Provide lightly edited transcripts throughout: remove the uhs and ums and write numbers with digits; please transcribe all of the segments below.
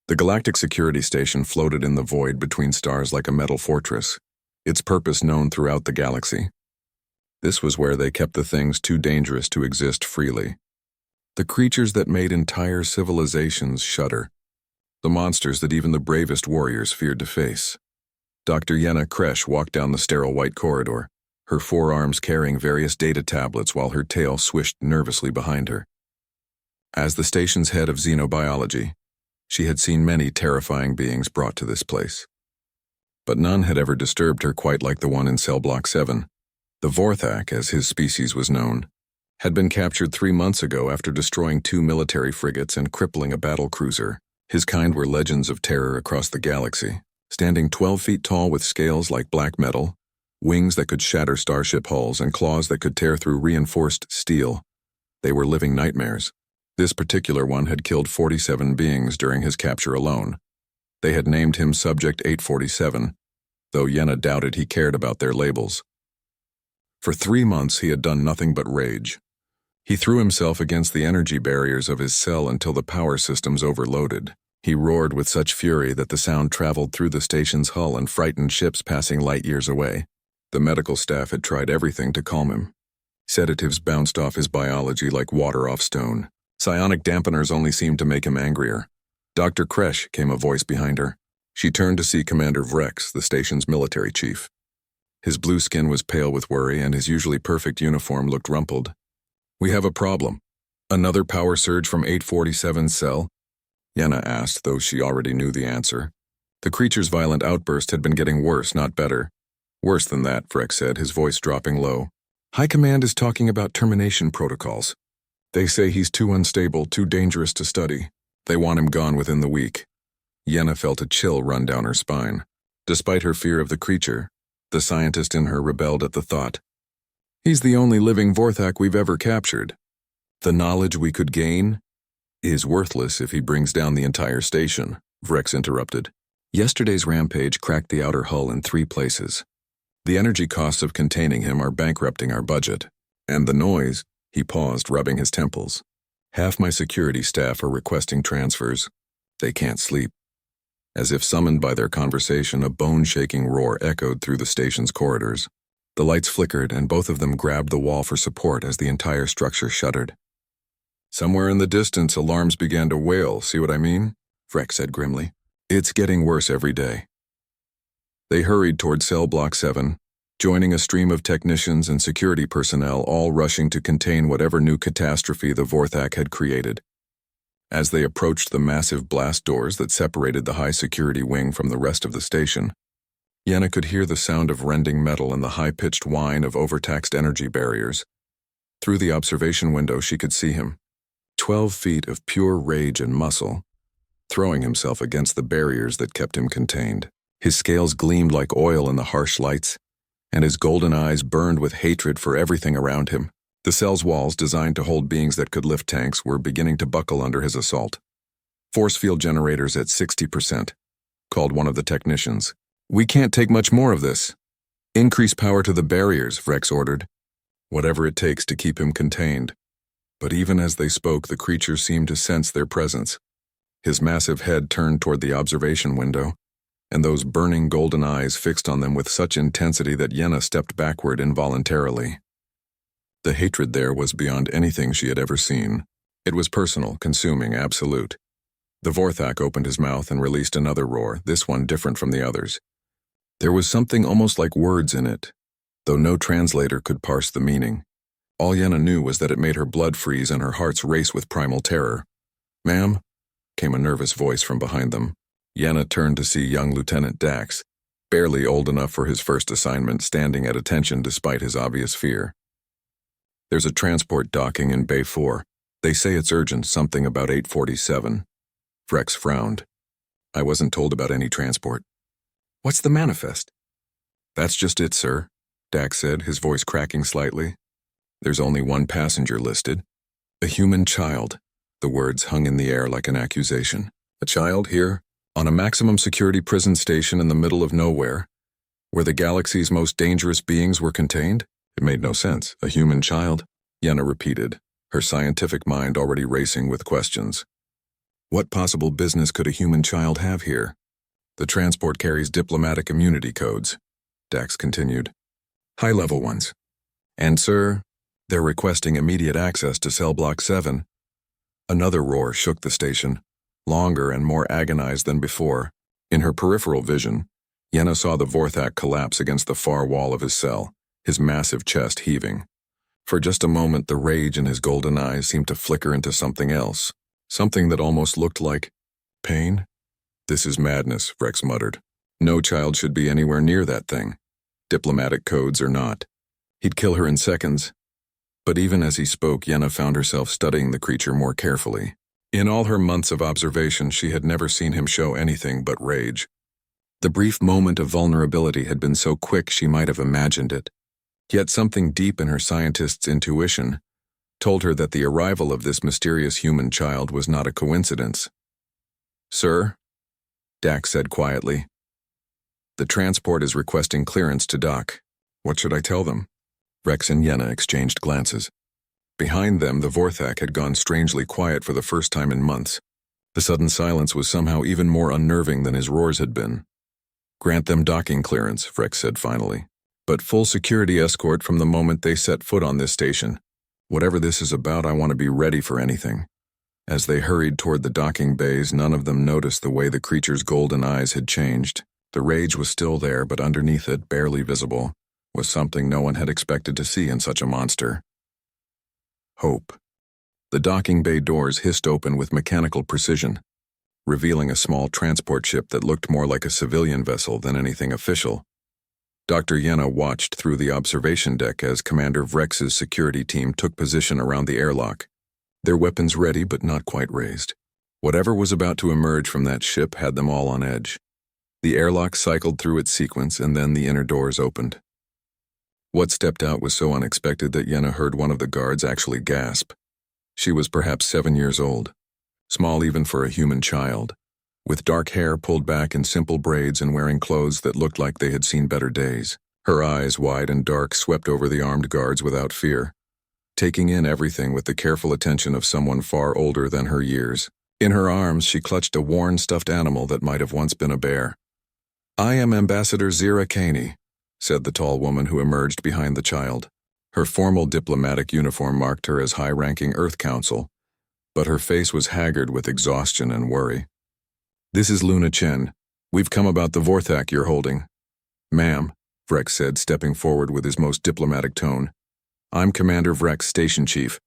The Galactic Security Station floated in the void between stars like a metal fortress, its purpose known throughout the galaxy. This was where they kept the things too dangerous to exist freely. The creatures that made entire civilizations shudder. The monsters that even the bravest warriors feared to face. Dr. Yenna Kresh walked down the sterile white corridor, her forearms carrying various data tablets while her tail swished nervously behind her. As the station's head of xenobiology, she had seen many terrifying beings brought to this place. But none had ever disturbed her quite like the one in Cell Block 7. The Vorthak, as his species was known, had been captured 3 months ago after destroying 2 military frigates and crippling a battle cruiser. His kind were legends of terror across the galaxy, standing 12 feet tall with scales like black metal, wings that could shatter starship hulls, and claws that could tear through reinforced steel. They were living nightmares. This particular one had killed 47 beings during his capture alone. They had named him Subject 847, though Yenna doubted he cared about their labels. For 3 months he had done nothing but rage. He threw himself against the energy barriers of his cell until the power systems overloaded. He roared with such fury that the sound traveled through the station's hull and frightened ships passing light years away. The medical staff had tried everything to calm him. Sedatives bounced off his biology like water off stone. Psionic dampeners only seemed to make him angrier. Dr. Kresh, came a voice behind her. She turned to see Commander Vrex, the station's military chief. His blue skin was pale with worry, and his usually perfect uniform looked rumpled. "We have a problem. Another power surge from 847's cell?" Yenna asked, though she already knew the answer. The creature's violent outburst had been getting worse, not better. "Worse than that," Vrex said, his voice dropping low. "High Command is talking about termination protocols. They say he's too unstable, too dangerous to study. They want him gone within the week." Yenna felt a chill run down her spine. Despite her fear of the creature, the scientist in her rebelled at the thought. "He's the only living Vorthak we've ever captured. The knowledge we could gain is worthless if he brings down the entire station," Vrex interrupted. "Yesterday's rampage cracked the outer hull in 3 places. The energy costs of containing him are bankrupting our budget. And the noise," he paused, rubbing his temples. "Half my security staff are requesting transfers. They can't sleep." As if summoned by their conversation, a bone-shaking roar echoed through the station's corridors. The lights flickered, and both of them grabbed the wall for support as the entire structure shuddered. "Somewhere in the distance, alarms began to wail, see what I mean?" Vrex said grimly. "It's getting worse every day." They hurried toward Cell Block 7, joining a stream of technicians and security personnel, all rushing to contain whatever new catastrophe the Vorthak had created. As they approached the massive blast doors that separated the high-security wing from the rest of the station, Yenna could hear the sound of rending metal and the high-pitched whine of overtaxed energy barriers. Through the observation window she could see him, 12 feet of pure rage and muscle, throwing himself against the barriers that kept him contained. His scales gleamed like oil in the harsh lights, and his golden eyes burned with hatred for everything around him. The cell's walls, designed to hold beings that could lift tanks, were beginning to buckle under his assault. "Force field generators at 60%, called one of the technicians. "We can't take much more of this." "Increase power to the barriers," Vrex ordered. "Whatever it takes to keep him contained." But even as they spoke, the creature seemed to sense their presence. His massive head turned toward the observation window, and those burning golden eyes fixed on them with such intensity that Yenna stepped backward involuntarily. The hatred there was beyond anything she had ever seen. It was personal, consuming, absolute. The Vorthak opened his mouth and released another roar, this one different from the others. There was something almost like words in it, though no translator could parse the meaning. All Yenna knew was that it made her blood freeze and her hearts race with primal terror. "Ma'am?" came a nervous voice from behind them. Yenna turned to see young Lieutenant Dax, barely old enough for his first assignment, standing at attention despite his obvious fear. "There's a transport docking in Bay 4. They say it's urgent, something about 847. Vrex frowned. "I wasn't told about any transport." "What's the manifest?" "That's just it, sir," Dax said, his voice cracking slightly. "There's only one passenger listed. A human child." The words hung in the air like an accusation. "A child here, on a maximum security prison station in the middle of nowhere, where the galaxy's most dangerous beings were contained?" It made no sense. "A human child?" Yenna repeated, her scientific mind already racing with questions. What possible business could a human child have here? The transport carries diplomatic immunity codes, Dax continued. High-level ones. And, sir, they're requesting immediate access to cell block 7. Another roar shook the station, longer and more agonized than before. In her peripheral vision, Yenna saw the Vorthak collapse against the far wall of his cell, his massive chest heaving. For just a moment, the rage in his golden eyes seemed to flicker into something else, something that almost looked like pain. This is madness, Rex muttered. No child should be anywhere near that thing. Diplomatic codes or not. He'd kill her in seconds. But even as he spoke, Yenna found herself studying the creature more carefully. In all her months of observation, she had never seen him show anything but rage. The brief moment of vulnerability had been so quick she might have imagined it. Yet something deep in her scientist's intuition told her that the arrival of this mysterious human child was not a coincidence. Sir, Dax said quietly, the transport is requesting clearance to dock. What should I tell them? Rex and Yenna exchanged glances. Behind them, the Vorthak had gone strangely quiet for the first time in months. The sudden silence was somehow even more unnerving than his roars had been. Grant them docking clearance, Rex said finally. But full security escort from the moment they set foot on this station. Whatever this is about, I want to be ready for anything. As they hurried toward the docking bays, none of them noticed the way the creature's golden eyes had changed. The rage was still there, but underneath it, barely visible, was something no one had expected to see in such a monster. Hope. The docking bay doors hissed open with mechanical precision, revealing a small transport ship that looked more like a civilian vessel than anything official. Dr. Yenna watched through the observation deck as Commander Vrex's security team took position around the airlock, their weapons ready but not quite raised. Whatever was about to emerge from that ship had them all on edge. The airlock cycled through its sequence, and then the inner doors opened. What stepped out was so unexpected that Yenna heard one of the guards actually gasp. She was perhaps 7 years old, small even for a human child, with dark hair pulled back in simple braids and wearing clothes that looked like they had seen better days. Her eyes, wide and dark, swept over the armed guards without fear, taking in everything with the careful attention of someone far older than her years. In her arms, she clutched a worn stuffed animal that might have once been a bear. I am Ambassador Zira Caney, said the tall woman who emerged behind the child. Her formal diplomatic uniform marked her as high-ranking Earth Council, but her face was haggard with exhaustion and worry. This is Luna Chen. We've come about the Vorthak you're holding. Ma'am, Vrex said, stepping forward with his most diplomatic tone. I'm Commander Vrex, Station Chief.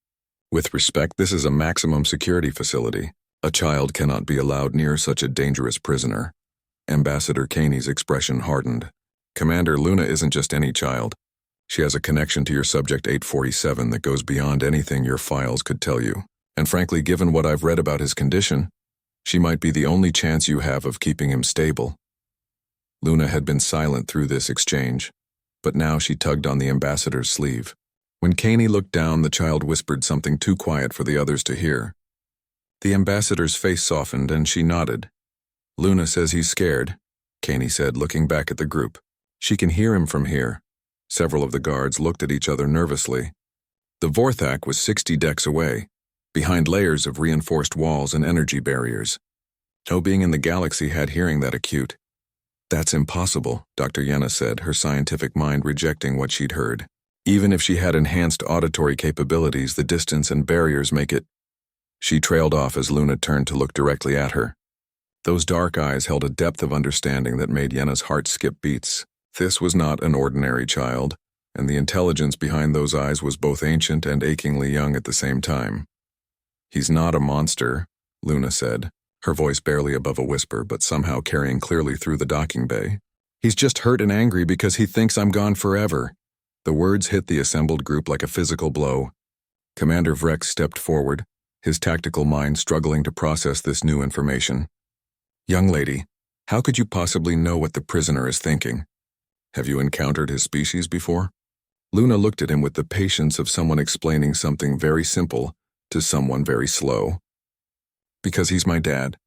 With respect, this is a maximum security facility. A child cannot be allowed near such a dangerous prisoner. Ambassador Caney's expression hardened. Commander, Luna isn't just any child. She has a connection to your Subject 847 that goes beyond anything your files could tell you. And frankly, given what I've read about his condition, she might be the only chance you have of keeping him stable. Luna had been silent through this exchange, but now she tugged on the ambassador's sleeve. When Caney looked down, the child whispered something too quiet for the others to hear. The ambassador's face softened and she nodded. Luna says he's scared, Caney said, looking back at the group. She can hear him from here. Several of the guards looked at each other nervously. The Vorthak was 60 decks away, behind layers of reinforced walls and energy barriers. No being in the galaxy had hearing that acute. That's impossible, Dr. Yenna said, her scientific mind rejecting what she'd heard. Even if she had enhanced auditory capabilities, the distance and barriers make it. She trailed off as Luna turned to look directly at her. Those dark eyes held a depth of understanding that made Yenna's heart skip beats. This was not an ordinary child, and the intelligence behind those eyes was both ancient and achingly young at the same time. He's not a monster, Luna said, her voice barely above a whisper but somehow carrying clearly through the docking bay. He's just hurt and angry because he thinks I'm gone forever. The words hit the assembled group like a physical blow. Commander Vrex stepped forward, his tactical mind struggling to process this new information. Young lady, how could you possibly know what the prisoner is thinking? Have you encountered his species before? Luna looked at him with the patience of someone explaining something very simple to someone very slow. Because he's my dad.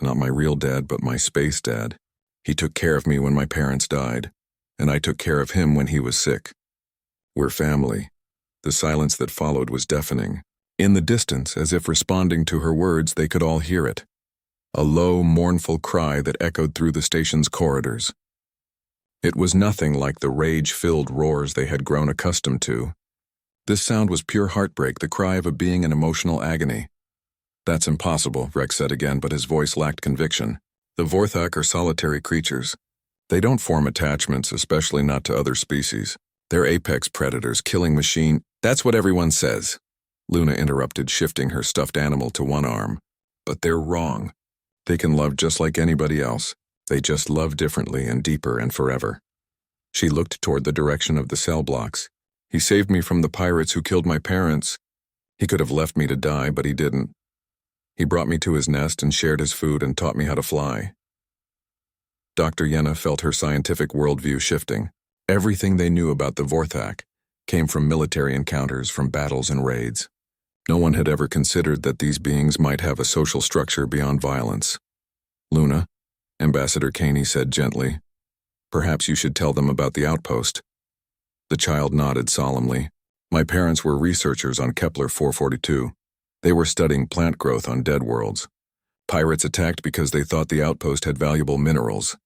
Not my real dad, but my space dad. He took care of me when my parents died, and I took care of him when he was sick. We're family. The silence that followed was deafening. In the distance, as if responding to her words, they could all hear it. a low, mournful cry that echoed through the station's corridors. It was nothing like the rage-filled roars they had grown accustomed to. This sound was pure heartbreak, the cry of a being in emotional agony. "That's impossible," Rex said again, but his voice lacked conviction. "The Vorthak are solitary creatures. They don't form attachments, especially not to other species. They're apex predators, killing machine." "That's what everyone says," Luna interrupted, shifting her stuffed animal to one arm. "But they're wrong. They can love just like anybody else. They just love differently and deeper and forever." She looked toward the direction of the cell blocks. "He saved me from the pirates who killed my parents. He could have left me to die, but he didn't. He brought me to his nest and shared his food and taught me how to fly." Dr. Yenna felt her scientific worldview shifting. Everything they knew about the Vorthak came from military encounters, from battles and raids. No one had ever considered that these beings might have a social structure beyond violence. "Luna," Ambassador Caney said gently, "perhaps you should tell them about the outpost." The child nodded solemnly. "My parents were researchers on Kepler 442. They were studying plant growth on dead worlds. Pirates attacked because they thought the outpost had valuable minerals."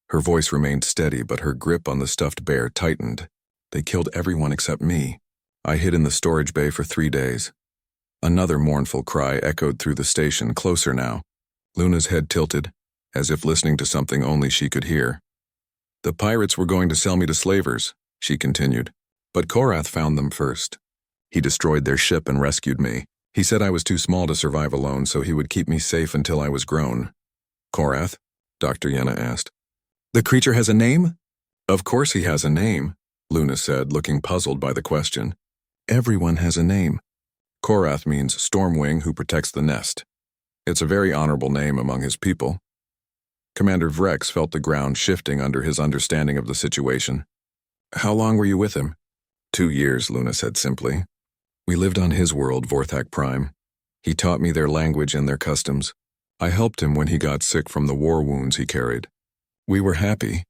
Her voice remained steady, but her grip on the stuffed bear tightened. "They killed everyone except me. I hid in the storage bay for 3 days." Another mournful cry echoed through the station, closer now. Luna's head tilted, as if listening to something only she could hear. "The pirates were going to sell me to slavers," she continued. "But Korath found them first. He destroyed their ship and rescued me. He said I was too small to survive alone, so he would keep me safe until I was grown." "Korath?" Dr. Yenna asked. "The creature has a name?" "Of course he has a name," Luna said, looking puzzled by the question. "Everyone has a name. Korath means Stormwing who protects the nest. It's a very honorable name among his people." Commander Vrex felt the ground shifting under his understanding of the situation. "How long were you with him?" 2 years, Luna said simply. "We lived on his world, Vorthak Prime. He taught me their language and their customs. I helped him when he got sick from the war wounds he carried. We were happy."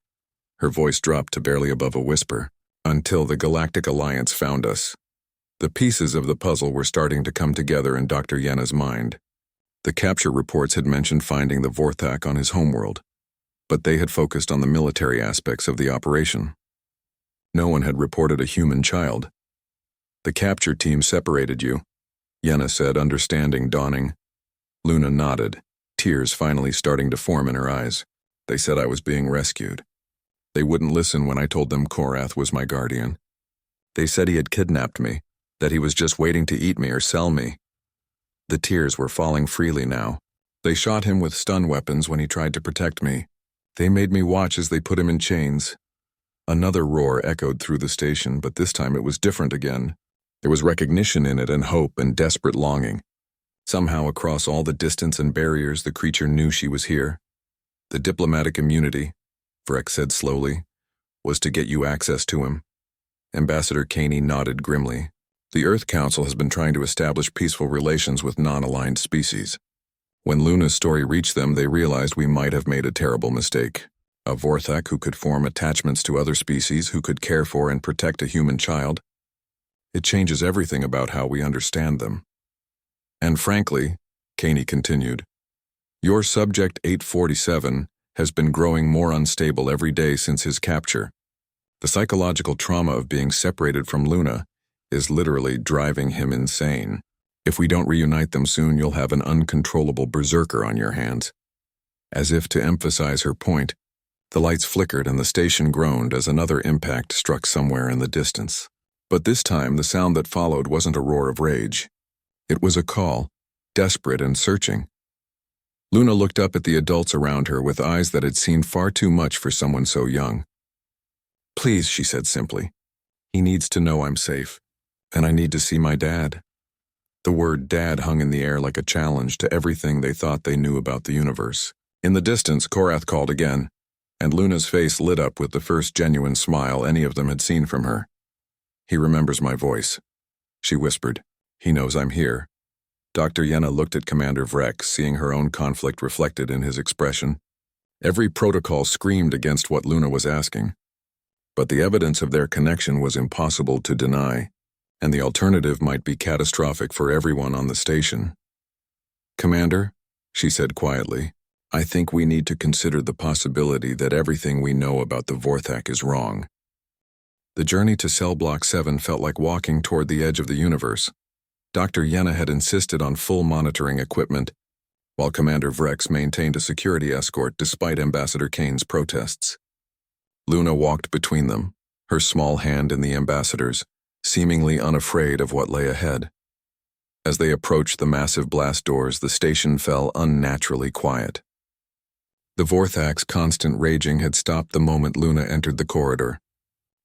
Her voice dropped to barely above a whisper. "Until the Galactic Alliance found us." The pieces of the puzzle were starting to come together in Dr. Yenna's mind. The capture reports had mentioned finding the Vorthak on his homeworld, but they had focused on the military aspects of the operation. No one had reported a human child. "The capture team separated you," Yenna said, understanding dawning. Luna nodded, tears finally starting to form in her eyes. "They said I was being rescued. They wouldn't listen when I told them Korath was my guardian. They said he had kidnapped me, that he was just waiting to eat me or sell me." The tears were falling freely now. "They shot him with stun weapons when he tried to protect me. They made me watch as they put him in chains." Another roar echoed through the station, but this time it was different again. There was recognition in it and hope and desperate longing. Somehow across all the distance and barriers the creature knew she was here. "The diplomatic immunity," Vrex said slowly, "was to get you access to him." Ambassador Caney nodded grimly. "The Earth Council has been trying to establish peaceful relations with non-aligned species. When Luna's story reached them, they realized we might have made a terrible mistake. A Vorthak who could form attachments to other species, who could care for and protect a human child. It changes everything about how we understand them. And frankly," Caney continued, "your subject 847 has been growing more unstable every day since his capture. The psychological trauma of being separated from Luna is literally driving him insane. If we don't reunite them soon, you'll have an uncontrollable berserker on your hands." As if to emphasize her point, the lights flickered and the station groaned as another impact struck somewhere in the distance. But this time, the sound that followed wasn't a roar of rage. It was a call, desperate and searching. Luna looked up at the adults around her with eyes that had seen far too much for someone so young. "Please," she said simply. "He needs to know I'm safe, and I need to see my dad." The word dad hung in the air like a challenge to everything they thought they knew about the universe. In the distance, Korath called again, and Luna's face lit up with the first genuine smile any of them had seen from her. "He remembers my voice," she whispered. "He knows I'm here." Dr. Yenna looked at Commander Vrex, seeing her own conflict reflected in his expression. Every protocol screamed against what Luna was asking. But the evidence of their connection was impossible to deny, and the alternative might be catastrophic for everyone on the station. "Commander," she said quietly. I think we need to consider the possibility that everything we know about the Vorthak is wrong. The journey to Cell Block 7 felt like walking toward the edge of the universe. Dr. Yenna had insisted on full monitoring equipment, while Commander Vrex maintained a security escort despite Ambassador Kane's protests. Luna walked between them, her small hand in the ambassador's, seemingly unafraid of what lay ahead. As they approached the massive blast doors, the station fell unnaturally quiet. The Vorthak's constant raging had stopped the moment Luna entered the corridor.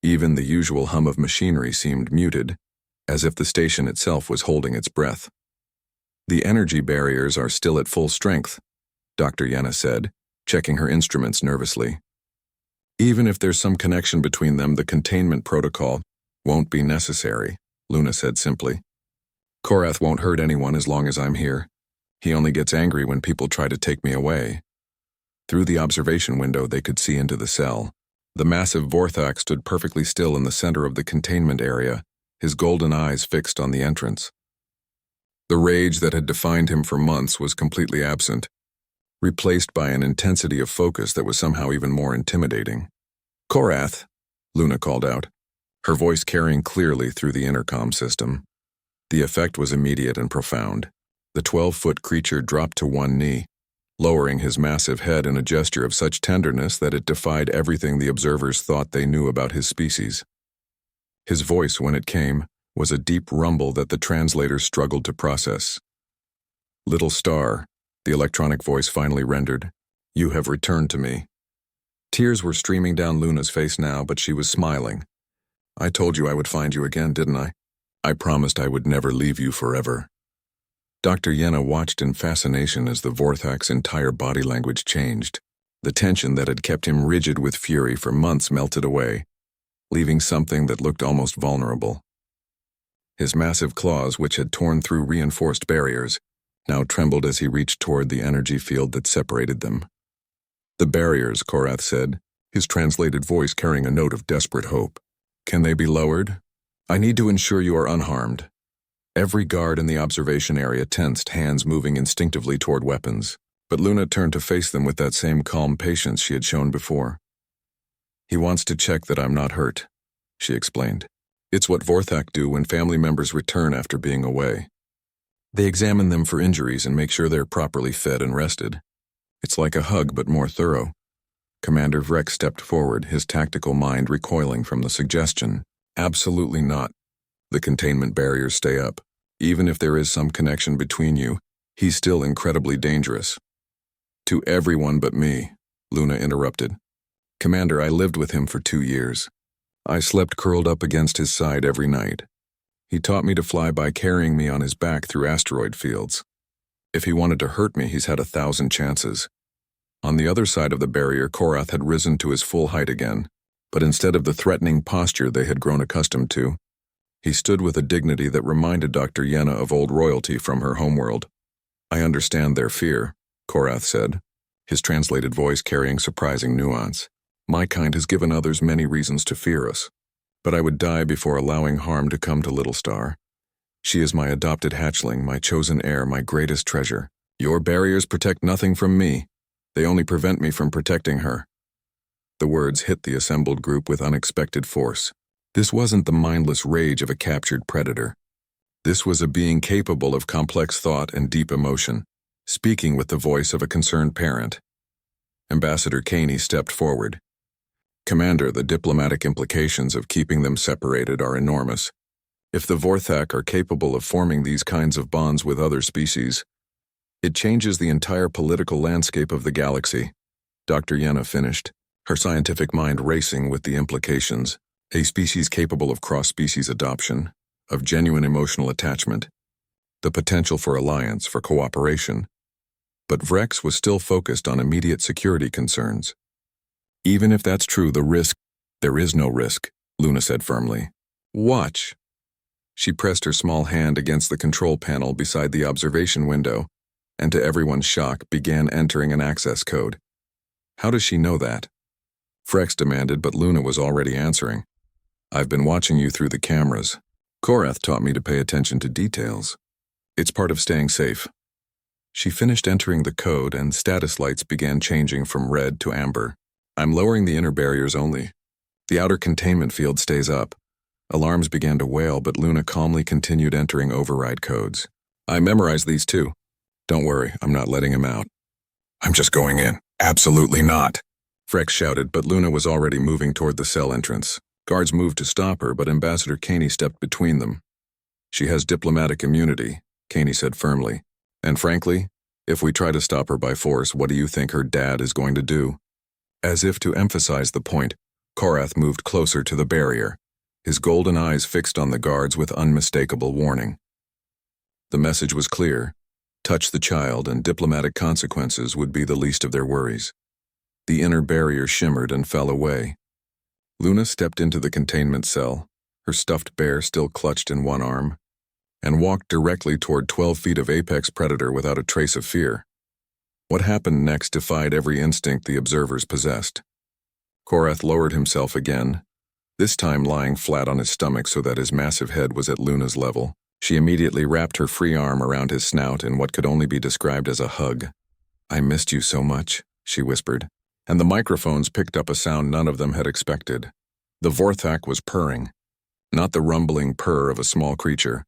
Even the usual hum of machinery seemed muted, as if the station itself was holding its breath. The energy barriers are still at full strength, Dr. Yenna said, checking her instruments nervously. Even if there's some connection between them, the containment protocol won't be necessary, Luna said simply. Korath won't hurt anyone as long as I'm here. He only gets angry when people try to take me away. Through the observation window, they could see into the cell. The massive Vorthak stood perfectly still in the center of the containment area, his golden eyes fixed on the entrance. The rage that had defined him for months was completely absent, replaced by an intensity of focus that was somehow even more intimidating. Korath, Luna called out, her voice carrying clearly through the intercom system. The effect was immediate and profound. The 12-foot creature dropped to one knee, lowering his massive head in a gesture of such tenderness that it defied everything the observers thought they knew about his species. His voice, when it came, was a deep rumble that the translators struggled to process. Little star, the electronic voice finally rendered, you have returned to me. Tears were streaming down Luna's face now, but she was smiling. I told you I would find you again, didn't I? I promised I would never leave you forever. Dr. Yenna watched in fascination as the Vorthak's entire body language changed. The tension that had kept him rigid with fury for months melted away, leaving something that looked almost vulnerable. His massive claws, which had torn through reinforced barriers, now trembled as he reached toward the energy field that separated them. The barriers, Korath said, his translated voice carrying a note of desperate hope. Can they be lowered? I need to ensure you are unharmed. Every guard in the observation area tensed, hands moving instinctively toward weapons, but Luna turned to face them with that same calm patience she had shown before. He wants to check that I'm not hurt, she explained. It's what Vorthak do when family members return after being away. They examine them for injuries and make sure they're properly fed and rested. It's like a hug, but more thorough. Commander Vrex stepped forward, his tactical mind recoiling from the suggestion. Absolutely not. The containment barriers stay up. Even if there is some connection between you, he's still incredibly dangerous. To everyone but me, Luna interrupted. Commander, I lived with him for 2 years. I slept curled up against his side every night. He taught me to fly by carrying me on his back through asteroid fields. If he wanted to hurt me, he's had 1,000 chances. On the other side of the barrier, Korath had risen to his full height again, but instead of the threatening posture they had grown accustomed to, he stood with a dignity that reminded Dr. Yenna of old royalty from her homeworld. I understand their fear, Korath said, his translated voice carrying surprising nuance. My kind has given others many reasons to fear us, but I would die before allowing harm to come to Little Star. She is my adopted hatchling, my chosen heir, my greatest treasure. Your barriers protect nothing from me. They only prevent me from protecting her. The words hit the assembled group with unexpected force. This wasn't the mindless rage of a captured predator. This was a being capable of complex thought and deep emotion, speaking with the voice of a concerned parent. Ambassador Caney stepped forward. Commander, the diplomatic implications of keeping them separated are enormous. If the Vorthak are capable of forming these kinds of bonds with other species, it changes the entire political landscape of the galaxy. Dr. Yenna finished, her scientific mind racing with the implications. A species capable of cross-species adoption, of genuine emotional attachment, the potential for alliance, for cooperation. But Vrex was still focused on immediate security concerns. Even if that's true, there is no risk, Luna said firmly. Watch. She pressed her small hand against the control panel beside the observation window, and to everyone's shock, began entering an access code. How does she know that? Vrex demanded, but Luna was already answering. I've been watching you through the cameras. Korath taught me to pay attention to details. It's part of staying safe. She finished entering the code and status lights began changing from red to amber. I'm lowering the inner barriers only. The outer containment field stays up. Alarms began to wail, but Luna calmly continued entering override codes. I memorized these too. Don't worry, I'm not letting him out. I'm just going in. Absolutely not. Frex shouted, but Luna was already moving toward the cell entrance. Guards moved to stop her, but Ambassador Caney stepped between them. She has diplomatic immunity, Caney said firmly. And frankly, if we try to stop her by force, what do you think her dad is going to do? As if to emphasize the point, Korath moved closer to the barrier, his golden eyes fixed on the guards with unmistakable warning. The message was clear. Touch the child and diplomatic consequences would be the least of their worries. The inner barrier shimmered and fell away. Luna stepped into the containment cell, her stuffed bear still clutched in one arm, and walked directly toward 12 feet of apex predator without a trace of fear. What happened next defied every instinct the observers possessed. Korath lowered himself again, this time lying flat on his stomach so that his massive head was at Luna's level. She immediately wrapped her free arm around his snout in what could only be described as a hug. I missed you so much, she whispered, and the microphones picked up a sound none of them had expected. The Vorthak was purring, not the rumbling purr of a small creature,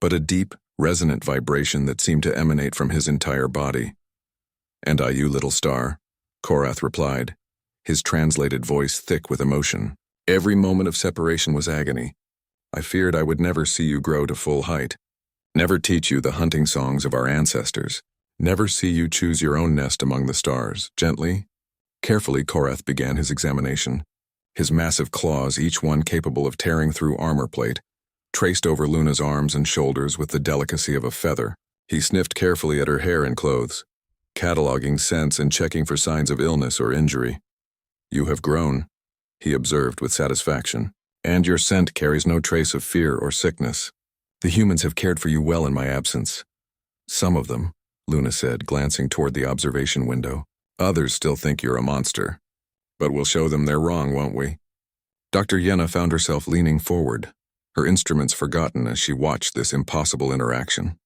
but a deep, resonant vibration that seemed to emanate from his entire body. And you, little star, Korath replied, his translated voice thick with emotion. Every moment of separation was agony. I feared I would never see you grow to full height, never teach you the hunting songs of our ancestors, never see you choose your own nest among the stars. Gently, carefully, Korath began his examination, his massive claws, each one capable of tearing through armor plate, traced over Luna's arms and shoulders with the delicacy of a feather. He sniffed carefully at her hair and clothes, cataloging scents and checking for signs of illness or injury. You have grown, he observed with satisfaction, and your scent carries no trace of fear or sickness. The humans have cared for you well in my absence. Some of them, Luna said, glancing toward the observation window. Others still think you're a monster. But we'll show them they're wrong, won't we? Dr. Yenna found herself leaning forward, her instruments forgotten as she watched this impossible interaction.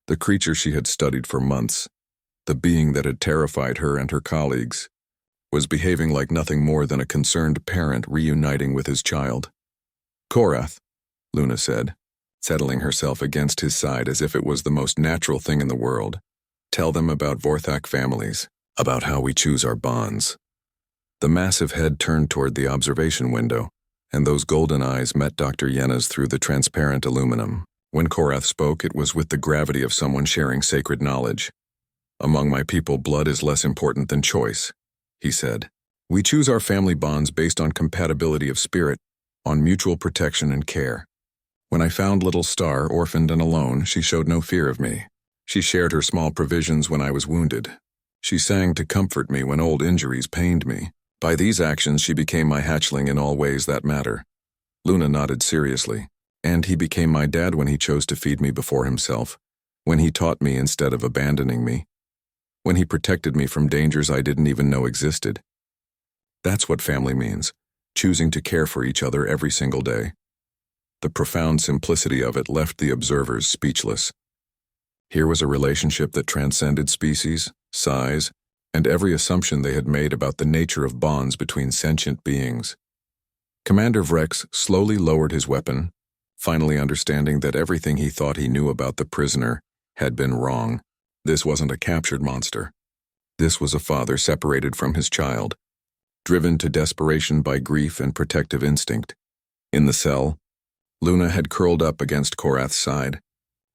The creature she had studied for months, the being that had terrified her and her colleagues, was behaving like nothing more than a concerned parent reuniting with his child. Korath, Luna said, settling herself against his side as if it was the most natural thing in the world. Tell them about Vorthak families, about how we choose our bonds. The massive head turned toward the observation window, and those golden eyes met Dr. Yenna's through the transparent aluminum. When Korath spoke, it was with the gravity of someone sharing sacred knowledge. Among my people, blood is less important than choice, he said. We choose our family bonds based on compatibility of spirit, on mutual protection and care. When I found little Star orphaned and alone, she showed no fear of me. She shared her small provisions when I was wounded. She sang to comfort me when old injuries pained me. By these actions, she became my hatchling in all ways that matter. Luna nodded seriously. And he became my dad when he chose to feed me before himself, when he taught me instead of abandoning me, when he protected me from dangers I didn't even know existed. That's what family means, choosing to care for each other every single day. The profound simplicity of it left the observers speechless. Here was a relationship that transcended species, size, and every assumption they had made about the nature of bonds between sentient beings. Commander Vrex slowly lowered his weapon, finally understanding that everything he thought he knew about the prisoner had been wrong. This wasn't a captured monster. This was a father separated from his child, driven to desperation by grief and protective instinct. In the cell, Luna had curled up against Korath's side,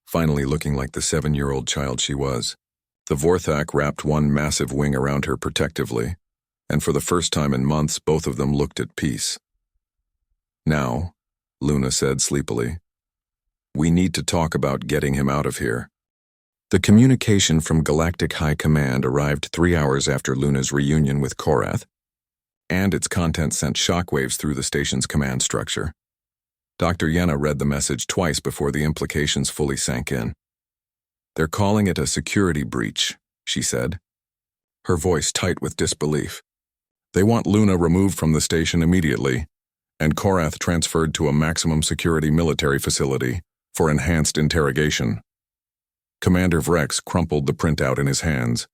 finally looking like the 7-year-old child she was. The Vorthak wrapped one massive wing around her protectively, and for the first time in months, both of them looked at peace. Now, Luna said sleepily, we need to talk about getting him out of here. The communication from Galactic High Command arrived 3 hours after Luna's reunion with Korath, and its content sent shockwaves through the station's command structure. Dr. Yenna read the message twice before the implications fully sank in. They're calling it a security breach, she said, her voice tight with disbelief. They want Luna removed from the station immediately, and Korath transferred to a maximum security military facility for enhanced interrogation. Commander Vrex crumpled the printout in his hands,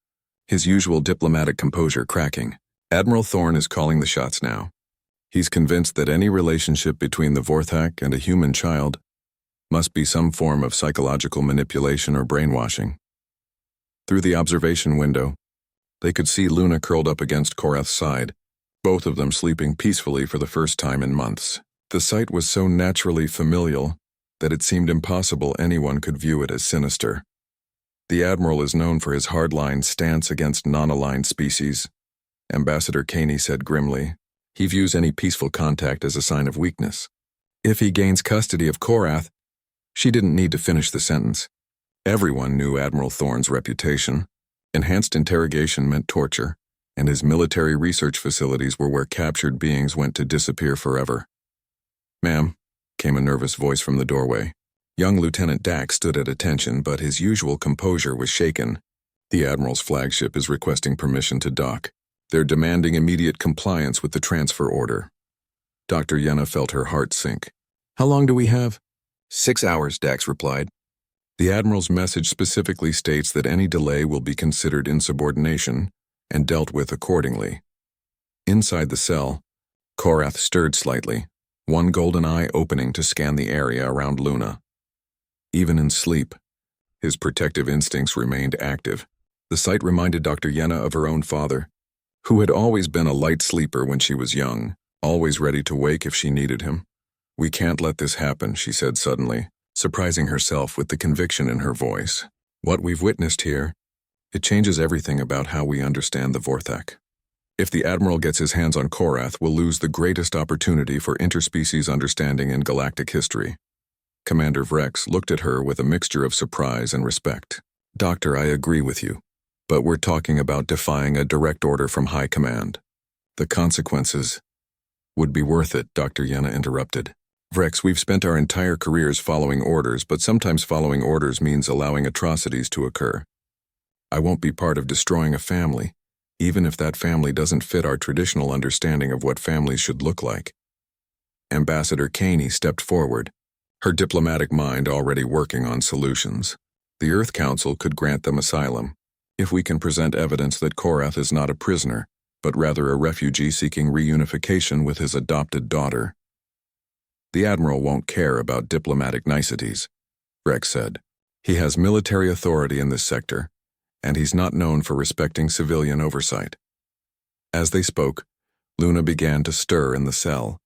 his usual diplomatic composure cracking. Admiral Thorne is calling the shots now. He's convinced that any relationship between the Vorthak and a human child must be some form of psychological manipulation or brainwashing. Through the observation window, they could see Luna curled up against Korath's side, both of them sleeping peacefully for the first time in months. The sight was so naturally familial that it seemed impossible anyone could view it as sinister. The Admiral is known for his hardline stance against non-aligned species, Ambassador Caney said grimly. He views any peaceful contact as a sign of weakness. If he gains custody of Korath, she didn't need to finish the sentence. Everyone knew Admiral Thorne's reputation. Enhanced interrogation meant torture, and his military research facilities were where captured beings went to disappear forever. "Ma'am," came a nervous voice from the doorway. Young Lieutenant Dax stood at attention, but his usual composure was shaken. "The Admiral's flagship is requesting permission to dock. They're demanding immediate compliance with the transfer order." Dr. Yenna felt her heart sink. "How long do we have?" 6 hours, Dax replied. The Admiral's message specifically states that any delay will be considered insubordination and dealt with accordingly. Inside the cell, Korath stirred slightly, one golden eye opening to scan the area around Luna. Even in sleep, his protective instincts remained active. The sight reminded Dr. Yenna of her own father, who had always been a light sleeper when she was young, always ready to wake if she needed him. "We can't let this happen," she said suddenly, surprising herself with the conviction in her voice. "What we've witnessed here, it changes everything about how we understand the Vorthak. If the Admiral gets his hands on Korath, we'll lose the greatest opportunity for interspecies understanding in galactic history." Commander Vrex looked at her with a mixture of surprise and respect. "Doctor, I agree with you, but we're talking about defying a direct order from High Command. The consequences would be worth it," Dr. Yenna interrupted. "Vrex, we've spent our entire careers following orders, but sometimes following orders means allowing atrocities to occur. I won't be part of destroying a family, even if that family doesn't fit our traditional understanding of what families should look like." Ambassador Caney stepped forward, her diplomatic mind already working on solutions. "The Earth Council could grant them asylum, if we can present evidence that Korath is not a prisoner, but rather a refugee seeking reunification with his adopted daughter." "The Admiral won't care about diplomatic niceties," Vrex said. "He has military authority in this sector, and he's not known for respecting civilian oversight." As they spoke, Luna began to stir in the cell.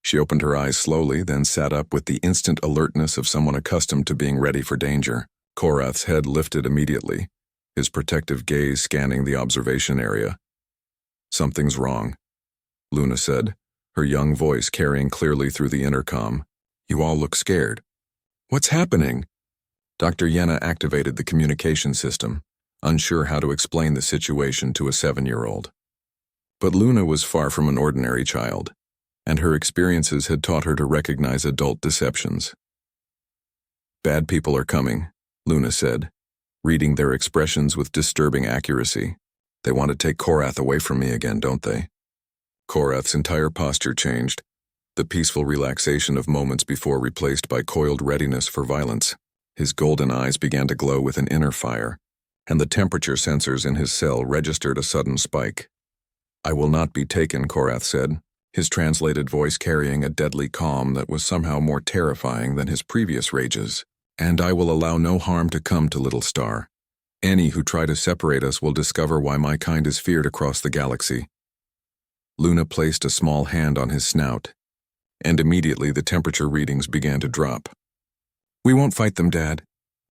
She opened her eyes slowly, then sat up with the instant alertness of someone accustomed to being ready for danger. Korath's head lifted immediately, his protective gaze scanning the observation area. "Something's wrong," Luna said, her young voice carrying clearly through the intercom. "You all look scared." "What's happening?" Dr. Yenna activated the communication system, unsure how to explain the situation to a 7-year-old. But Luna was far from an ordinary child, and her experiences had taught her to recognize adult deceptions. "Bad people are coming," Luna said, reading their expressions with disturbing accuracy. "They want to take Korath away from me again, don't they?" Korath's entire posture changed, the peaceful relaxation of moments before replaced by coiled readiness for violence. His golden eyes began to glow with an inner fire, and the temperature sensors in his cell registered a sudden spike. "I will not be taken," Korath said, his translated voice carrying a deadly calm that was somehow more terrifying than his previous rages. "And I will allow no harm to come to Little Star. Any who try to separate us will discover why my kind is feared across the galaxy." Luna placed a small hand on his snout, and immediately the temperature readings began to drop. "We won't fight them, Dad.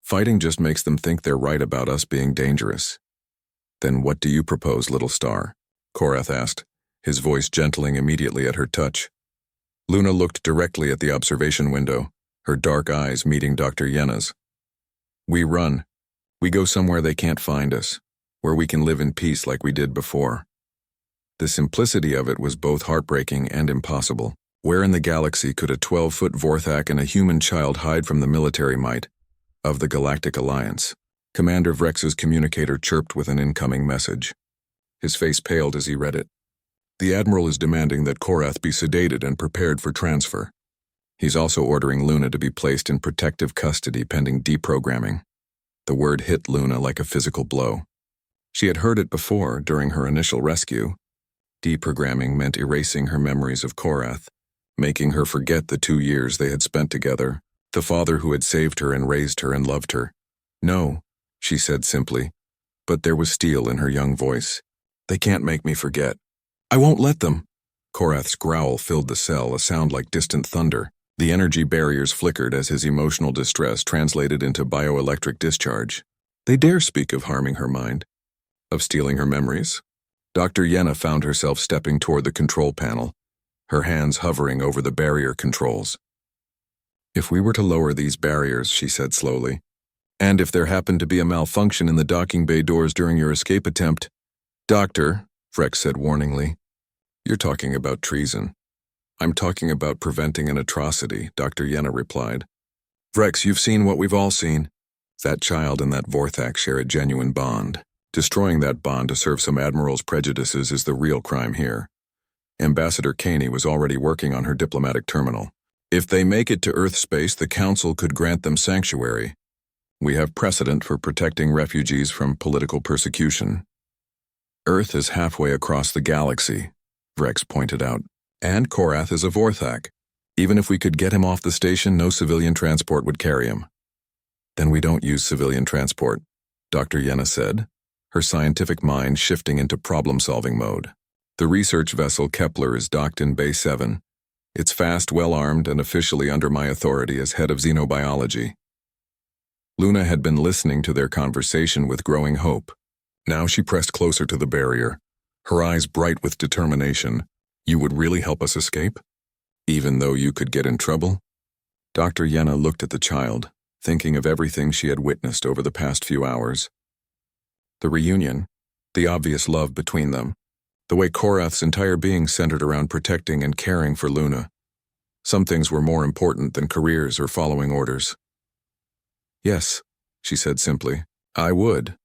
Fighting just makes them think they're right about us being dangerous." "Then what do you propose, Little Star?" Korath asked, his voice gentling immediately at her touch. Luna looked directly at the observation window, her dark eyes meeting Dr. Yenna's. "We run. We go somewhere they can't find us, where we can live in peace like we did before." The simplicity of it was both heartbreaking and impossible. Where in the galaxy could a 12-foot Vorthak and a human child hide from the military might of the Galactic Alliance? Commander Vrex's communicator chirped with an incoming message. His face paled as he read it. "The Admiral is demanding that Korath be sedated and prepared for transfer. He's also ordering Luna to be placed in protective custody pending deprogramming." The word hit Luna like a physical blow. She had heard it before during her initial rescue. Deprogramming meant erasing her memories of Korath, making her forget the 2 years they had spent together, the father who had saved her and raised her and loved her. "No," she said simply, but there was steel in her young voice. "They can't make me forget. I won't let them." Korath's growl filled the cell, a sound like distant thunder. The energy barriers flickered as his emotional distress translated into bioelectric discharge. They dare speak of harming her mind, of stealing her memories. Dr. Yenna found herself stepping toward the control panel, her hands hovering over the barrier controls. "If we were to lower these barriers," she said slowly, "and if there happened to be a malfunction in the docking bay doors during your escape attempt—" "Doctor," Vrex said warningly, "you're talking about treason." "I'm talking about preventing an atrocity," Dr. Yenna replied. "Vrex, you've seen what we've all seen. That child and that Vorthak share a genuine bond. Destroying that bond to serve some admiral's prejudices is the real crime here. Ambassador Caney was already working on her diplomatic terminal. If they make it to Earth space, the Council could grant them sanctuary. We have precedent for protecting refugees from political persecution. Earth is halfway across the galaxy," Vrex pointed out, "and Korath is a Vorthak. Even if we could get him off the station, no civilian transport would carry him." "Then we don't use civilian transport," Dr. Yenna said, her scientific mind shifting into problem-solving mode. "The research vessel Kepler is docked in Bay 7. It's fast, well-armed, and officially under my authority as head of xenobiology." Luna had been listening to their conversation with growing hope. Now she pressed closer to the barrier, her eyes bright with determination. "You would really help us escape? Even though you could get in trouble?" Dr. Yenna looked at the child, thinking of everything she had witnessed over the past few hours. The reunion, the obvious love between them, the way Korath's entire being centered around protecting and caring for Luna. Some things were more important than careers or following orders. "Yes," she said simply, "I would."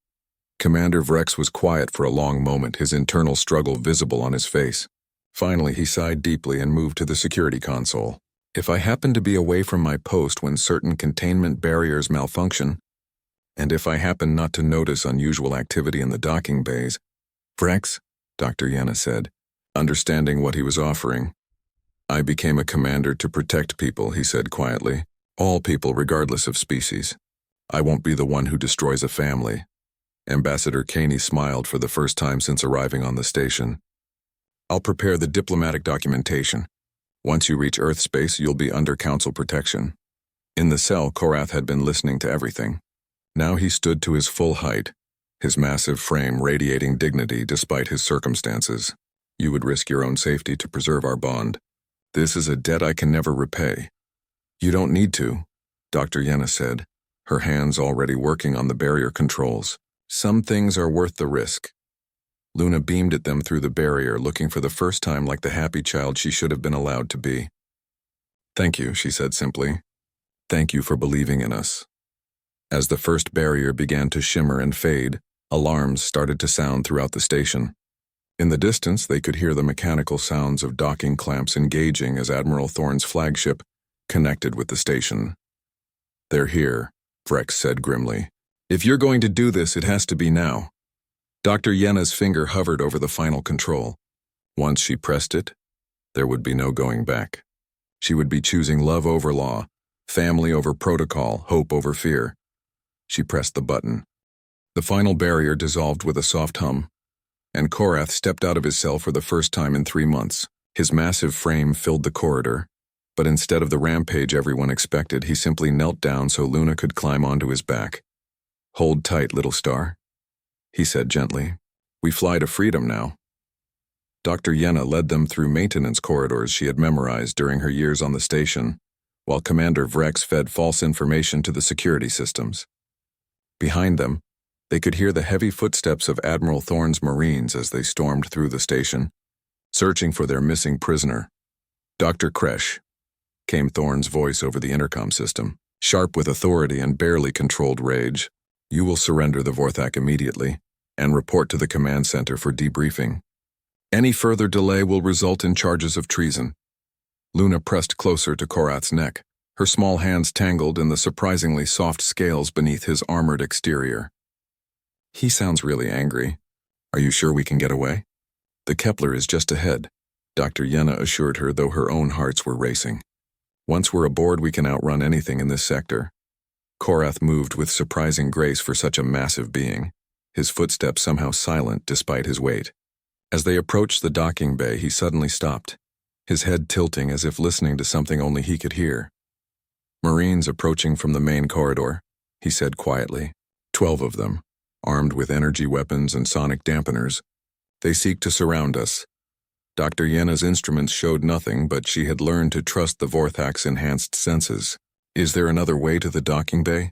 Commander Vrex was quiet for a long moment, his internal struggle visible on his face. Finally, he sighed deeply and moved to the security console. "If I happen to be away from my post when certain containment barriers malfunction, and if I happen not to notice unusual activity in the docking bays—" "Vrex," Dr. Yenna said, understanding what he was offering. "I became a commander to protect people," he said quietly. "All people regardless of species. I won't be the one who destroys a family." Ambassador Caney smiled for the first time since arriving on the station. "I'll prepare the diplomatic documentation. Once you reach Earth space, you'll be under Council protection." In the cell, Korath had been listening to everything. Now he stood to his full height, his massive frame radiating dignity despite his circumstances. "You would risk your own safety to preserve our bond. This is a debt I can never repay." "You don't need to," Dr. Yenna said, her hands already working on the barrier controls. "Some things are worth the risk." Luna beamed at them through the barrier, looking for the first time like the happy child she should have been allowed to be. "Thank you," she said simply. "Thank you for believing in us." As the first barrier began to shimmer and fade, alarms started to sound throughout the station. In the distance, they could hear the mechanical sounds of docking clamps engaging as Admiral Thorne's flagship connected with the station. "They're here," Vrex said grimly. "If you're going to do this, it has to be now." Dr. Yenna's finger hovered over the final control. Once she pressed it, there would be no going back. She would be choosing love over law, family over protocol, hope over fear. She pressed the button. The final barrier dissolved with a soft hum, and Korath stepped out of his cell for the first time in 3 months. His massive frame filled the corridor, but instead of the rampage everyone expected, he simply knelt down so Luna could climb onto his back. "Hold tight, little star," he said gently. "We fly to freedom now." Dr. Yenna led them through maintenance corridors she had memorized during her years on the station, while Commander Vrex fed false information to the security systems. Behind them, they could hear the heavy footsteps of Admiral Thorne's Marines as they stormed through the station, searching for their missing prisoner. "Dr. Kresh," came Thorne's voice over the intercom system, sharp with authority and barely controlled rage. "You will surrender the Vorthak immediately and report to the command center for debriefing. Any further delay will result in charges of treason." Luna pressed closer to Korath's neck. Her small hands tangled in the surprisingly soft scales beneath his armored exterior. He sounds really angry. Are you sure we can get away? The Kepler is just ahead, Dr. Yenna assured her, though her own hearts were racing. Once we're aboard, we can outrun anything in this sector. Korath moved with surprising grace for such a massive being, his footsteps somehow silent despite his weight. As they approached the docking bay, he suddenly stopped, his head tilting as if listening to something only he could hear. Marines approaching from the main corridor, he said quietly. 12 of them, armed with energy weapons and sonic dampeners. They seek to surround us. Dr. Yenna's instruments showed nothing, but she had learned to trust the Vorthak's enhanced senses. Is there another way to the docking bay?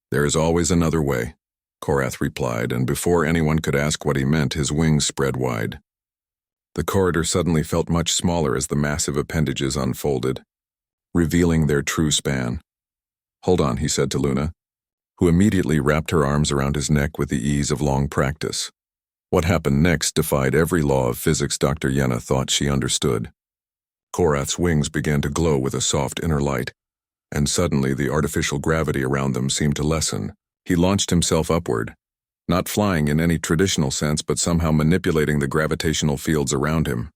There is always another way, Korath replied, and before anyone could ask what he meant, his wings spread wide. The corridor suddenly felt much smaller as the massive appendages unfolded, revealing their true span. Hold on, he said to Luna, who immediately wrapped her arms around his neck with the ease of long practice. What happened next defied every law of physics Dr. Yenna thought she understood. Korath's wings began to glow with a soft inner light, and suddenly the artificial gravity around them seemed to lessen. He launched himself upward, not flying in any traditional sense, but somehow manipulating the gravitational fields around him.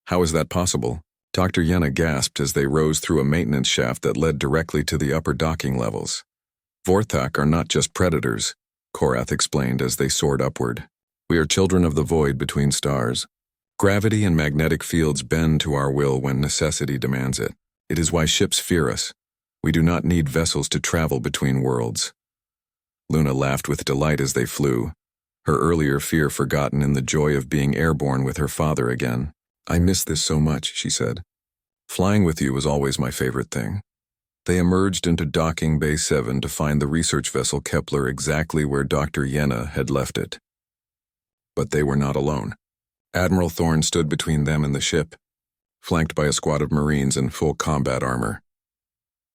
How is that possible? Dr. Yenna gasped as they rose through a maintenance shaft that led directly to the upper docking levels. Vorthak are not just predators, Korath explained as they soared upward. We are children of the void between stars. Gravity and magnetic fields bend to our will when necessity demands it. It is why ships fear us. We do not need vessels to travel between worlds. Luna laughed with delight as they flew, her earlier fear forgotten in the joy of being airborne with her father again. I miss this so much, she said. Flying with you was always my favorite thing. They emerged into Docking Bay 7 to find the research vessel Kepler exactly where Dr. Yenna had left it. But they were not alone. Admiral Thorne stood between them and the ship, flanked by a squad of Marines in full combat armor.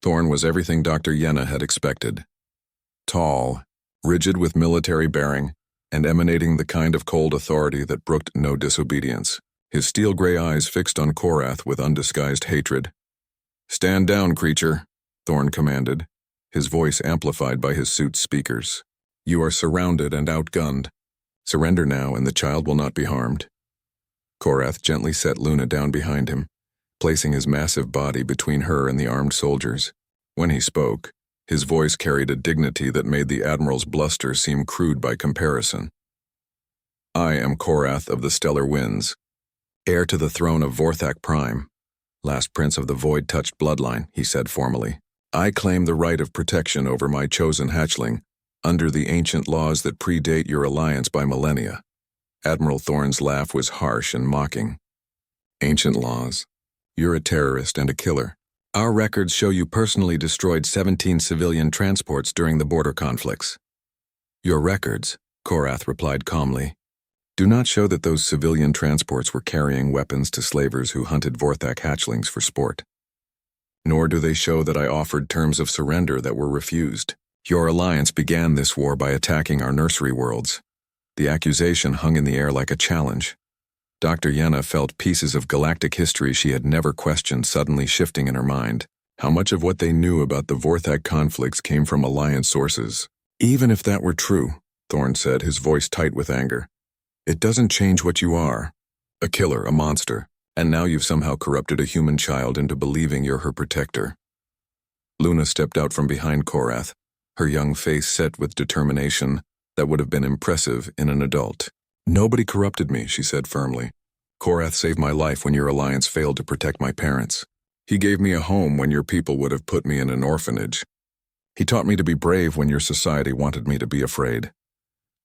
Thorne was everything Dr. Yenna had expected. Tall, rigid with military bearing, and emanating the kind of cold authority that brooked no disobedience. His steel-gray eyes fixed on Korath with undisguised hatred. Stand down, creature, Thorne commanded, his voice amplified by his suit's speakers. You are surrounded and outgunned. Surrender now, and the child will not be harmed. Korath gently set Luna down behind him, placing his massive body between her and the armed soldiers. When he spoke, his voice carried a dignity that made the Admiral's bluster seem crude by comparison. I am Korath of the Stellar Winds, heir to the throne of Vorthak Prime, last prince of the void-touched bloodline, he said formally. I claim the right of protection over my chosen hatchling, under the ancient laws that predate your alliance by millennia. Admiral Thorne's laugh was harsh and mocking. Ancient laws? You're a terrorist and a killer. Our records show you personally destroyed 17 civilian transports during the border conflicts. Your records, Korath replied calmly, do not show that those civilian transports were carrying weapons to slavers who hunted Vorthak hatchlings for sport. Nor do they show that I offered terms of surrender that were refused. Your alliance began this war by attacking our nursery worlds. The accusation hung in the air like a challenge. Dr. Yenna felt pieces of galactic history she had never questioned suddenly shifting in her mind. How much of what they knew about the Vorthak conflicts came from alliance sources? Even if that were true, Thorne said, his voice tight with anger, it doesn't change what you are. A killer, a monster, and now you've somehow corrupted a human child into believing you're her protector. Luna stepped out from behind Korath, her young face set with determination that would have been impressive in an adult. Nobody corrupted me, she said firmly. Korath saved my life when your alliance failed to protect my parents. He gave me a home when your people would have put me in an orphanage. He taught me to be brave when your society wanted me to be afraid.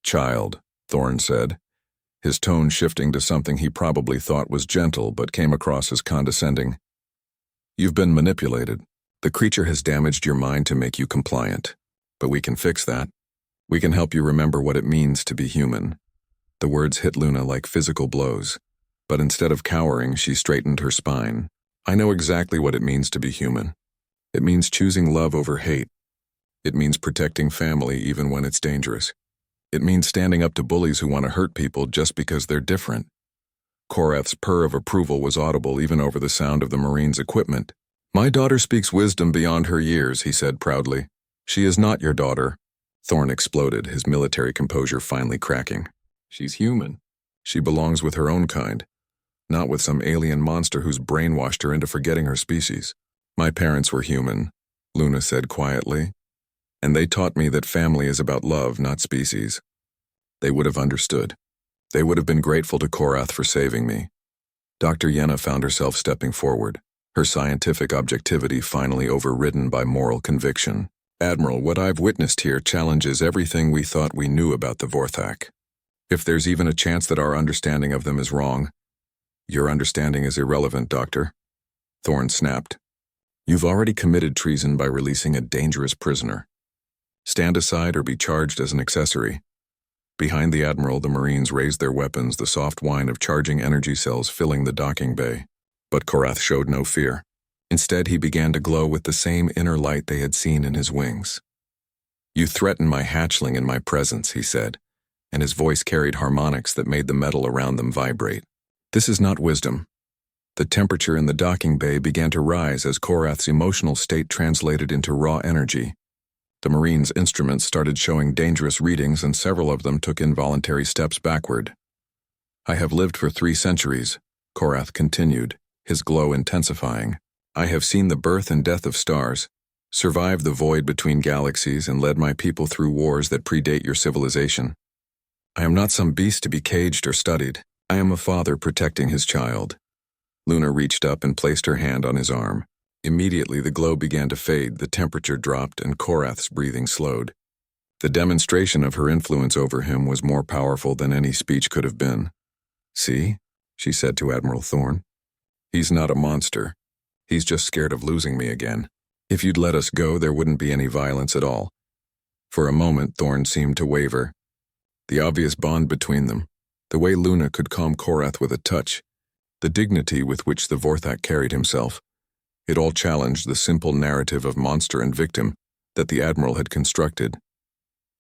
Child, Thorne said, his tone shifting to something he probably thought was gentle but came across as condescending. You've been manipulated. The creature has damaged your mind to make you compliant. But we can fix that. We can help you remember what it means to be human. The words hit Luna like physical blows, but instead of cowering, she straightened her spine. I know exactly what it means to be human. It means choosing love over hate. It means protecting family even when it's dangerous. It means standing up to bullies who want to hurt people just because they're different. Korath's purr of approval was audible even over the sound of the Marines' equipment. My daughter speaks wisdom beyond her years, he said proudly. She is not your daughter. Thorn exploded, his military composure finally cracking. She's human. She belongs with her own kind, not with some alien monster who's brainwashed her into forgetting her species. My parents were human, Luna said quietly, and they taught me that family is about love, not species. They would have understood. They would have been grateful to Korath for saving me. Dr. Yenna found herself stepping forward, her scientific objectivity finally overridden by moral conviction. Admiral, what I've witnessed here challenges everything we thought we knew about the Vorthak. If there's even a chance that our understanding of them is wrong, your understanding is irrelevant, Doctor. Thorn snapped. You've already committed treason by releasing a dangerous prisoner. Stand aside or be charged as an accessory. Behind the Admiral, the Marines raised their weapons, the soft whine of charging energy cells filling the docking bay. But Korath showed no fear. Instead, he began to glow with the same inner light they had seen in his wings. You threaten my hatchling in my presence, he said, and his voice carried harmonics that made the metal around them vibrate. This is not wisdom. The temperature in the docking bay began to rise as Korath's emotional state translated into raw energy. The Marines' instruments started showing dangerous readings and several of them took involuntary steps backward. I have lived for 3 centuries, Korath continued, his glow intensifying. I have seen the birth and death of stars, survived the void between galaxies, and led my people through wars that predate your civilization. I am not some beast to be caged or studied. I am a father protecting his child. Luna reached up and placed her hand on his arm. Immediately the glow began to fade, the temperature dropped, and Korath's breathing slowed. The demonstration of her influence over him was more powerful than any speech could have been. See, she said to Admiral Thorn. He's not a monster. He's just scared of losing me again. If you'd let us go, there wouldn't be any violence at all. For a moment, Thorn seemed to waver. The obvious bond between them, the way Luna could calm Korath with a touch, the dignity with which the Vorthak carried himself, it all challenged the simple narrative of monster and victim that the Admiral had constructed.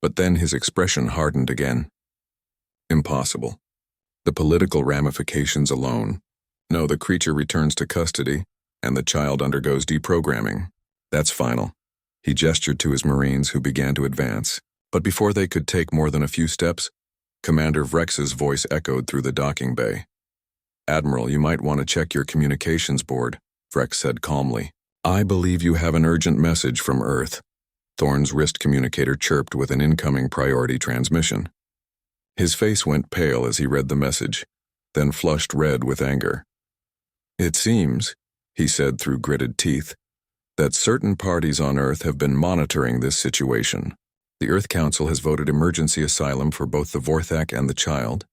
But then his expression hardened again. Impossible. The political ramifications alone. No, the creature returns to custody, and the child undergoes deprogramming. That's final. He gestured to his Marines, who began to advance. But before they could take more than a few steps, Commander Vrex's voice echoed through the docking bay. Admiral, you might want to check your communications board, Vrex said calmly. I believe you have an urgent message from Earth. Thorn's wrist communicator chirped with an incoming priority transmission. His face went pale as he read the message, then flushed red with anger. It seems, he said through gritted teeth, that certain parties on Earth have been monitoring this situation. The Earth Council has voted emergency asylum for both the Vorthak and the child,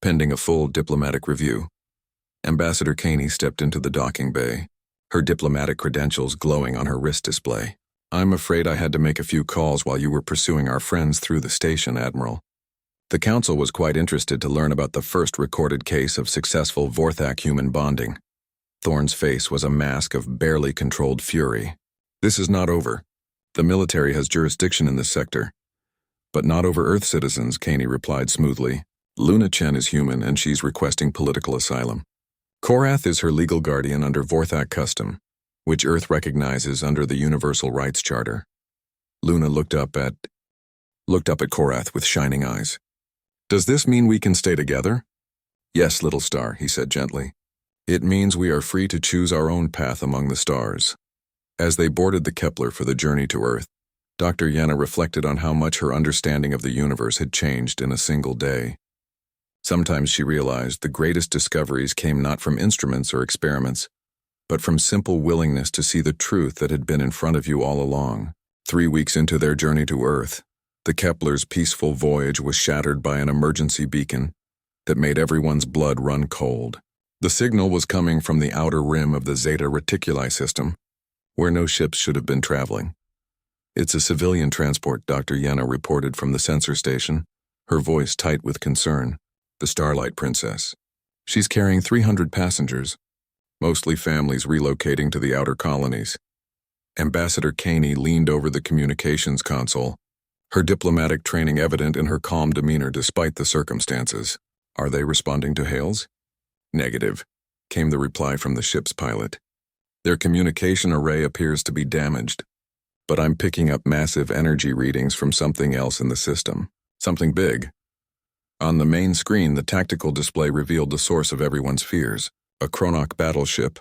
pending a full diplomatic review. Ambassador Caney stepped into the docking bay, her diplomatic credentials glowing on her wrist display. I'm afraid I had to make a few calls while you were pursuing our friends through the station, Admiral. The Council was quite interested to learn about the first recorded case of successful Vorthak-human bonding. Thorn's face was a mask of barely controlled fury. This is not over. The military has jurisdiction in this sector. But not over Earth citizens, Caney replied smoothly. Luna Chen is human and she's requesting political asylum. Korath is her legal guardian under Vorthak custom, which Earth recognizes under the Universal Rights Charter. Luna looked up at Korath with shining eyes. Does this mean we can stay together? Yes, little star, he said gently. It means we are free to choose our own path among the stars. As they boarded the Kepler for the journey to Earth, Dr. Yenna reflected on how much her understanding of the universe had changed in a single day. Sometimes she realized the greatest discoveries came not from instruments or experiments, but from simple willingness to see the truth that had been in front of you all along. 3 weeks into their journey to Earth, the Kepler's peaceful voyage was shattered by an emergency beacon that made everyone's blood run cold. The signal was coming from the outer rim of the Zeta Reticuli system, where no ships should have been traveling. It's a civilian transport, Dr. Yenna reported from the sensor station, her voice tight with concern. The Starlight Princess. She's carrying 300 passengers, mostly families relocating to the outer colonies. Ambassador Caney leaned over the communications console, her diplomatic training evident in her calm demeanor despite the circumstances. Are they responding to hails? Negative, came the reply from the ship's pilot. Their communication array appears to be damaged, but I'm picking up massive energy readings from something else in the system. Something big. On the main screen, the tactical display revealed the source of everyone's fears. A Chronoc battleship,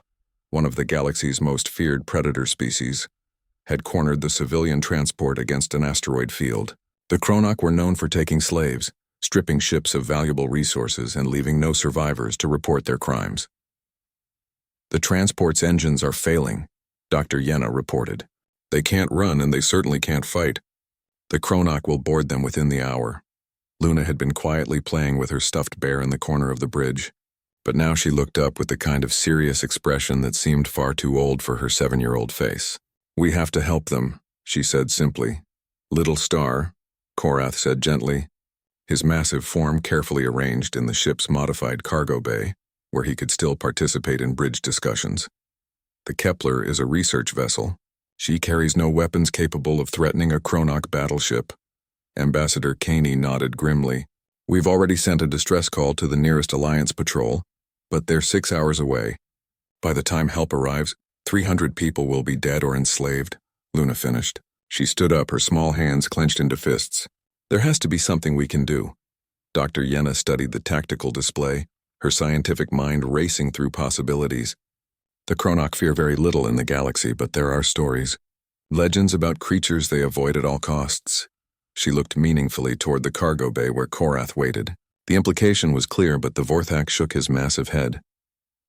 one of the galaxy's most feared predator species, had cornered the civilian transport against an asteroid field. The Chronoc were known for taking slaves, stripping ships of valuable resources, and leaving no survivors to report their crimes. The transport's engines are failing, Dr. Yenna reported. They can't run and they certainly can't fight. The Chronoc will board them within the hour. Luna had been quietly playing with her stuffed bear in the corner of the bridge, but now she looked up with the kind of serious expression that seemed far too old for her 7-year-old face. We have to help them, she said simply. Little star, Korath said gently, his massive form carefully arranged in the ship's modified cargo bay, where he could still participate in bridge discussions. The Kepler is a research vessel. She carries no weapons capable of threatening a Chronoc battleship. Ambassador Caney nodded grimly. We've already sent a distress call to the nearest Alliance patrol, but they're 6 hours away. By the time help arrives, 300 people will be dead or enslaved, Luna finished. She stood up, her small hands clenched into fists. There has to be something we can do. Dr. Yenna studied the tactical display, her scientific mind racing through possibilities. The Chronoc fear very little in the galaxy, but there are stories. Legends about creatures they avoid at all costs. She looked meaningfully toward the cargo bay where Korath waited. The implication was clear, but the Vorthak shook his massive head.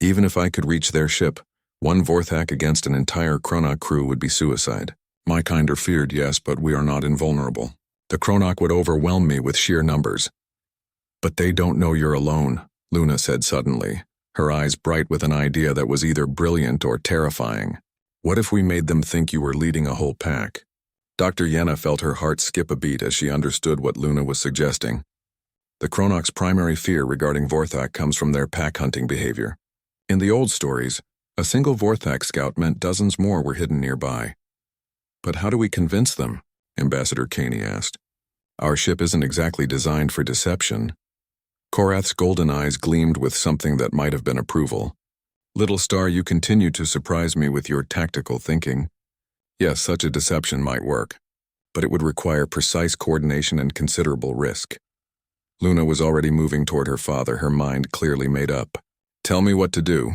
Even if I could reach their ship, one Vorthak against an entire Chronoc crew would be suicide. My kind are feared, yes, but we are not invulnerable. The Chronoc would overwhelm me with sheer numbers. But they don't know you're alone, Luna said suddenly, her eyes bright with an idea that was either brilliant or terrifying. What if we made them think you were leading a whole pack? Dr. Yenna felt her heart skip a beat as she understood what Luna was suggesting. The Chronoc's primary fear regarding Vorthak comes from their pack-hunting behavior. In the old stories, a single Vorthak scout meant dozens more were hidden nearby. But how do we convince them? Ambassador Caney asked. Our ship isn't exactly designed for deception. Korath's golden eyes gleamed with something that might have been approval. Little star, you continue to surprise me with your tactical thinking. Yes, such a deception might work, but it would require precise coordination and considerable risk. Luna was already moving toward her father, her mind clearly made up. Tell me what to do.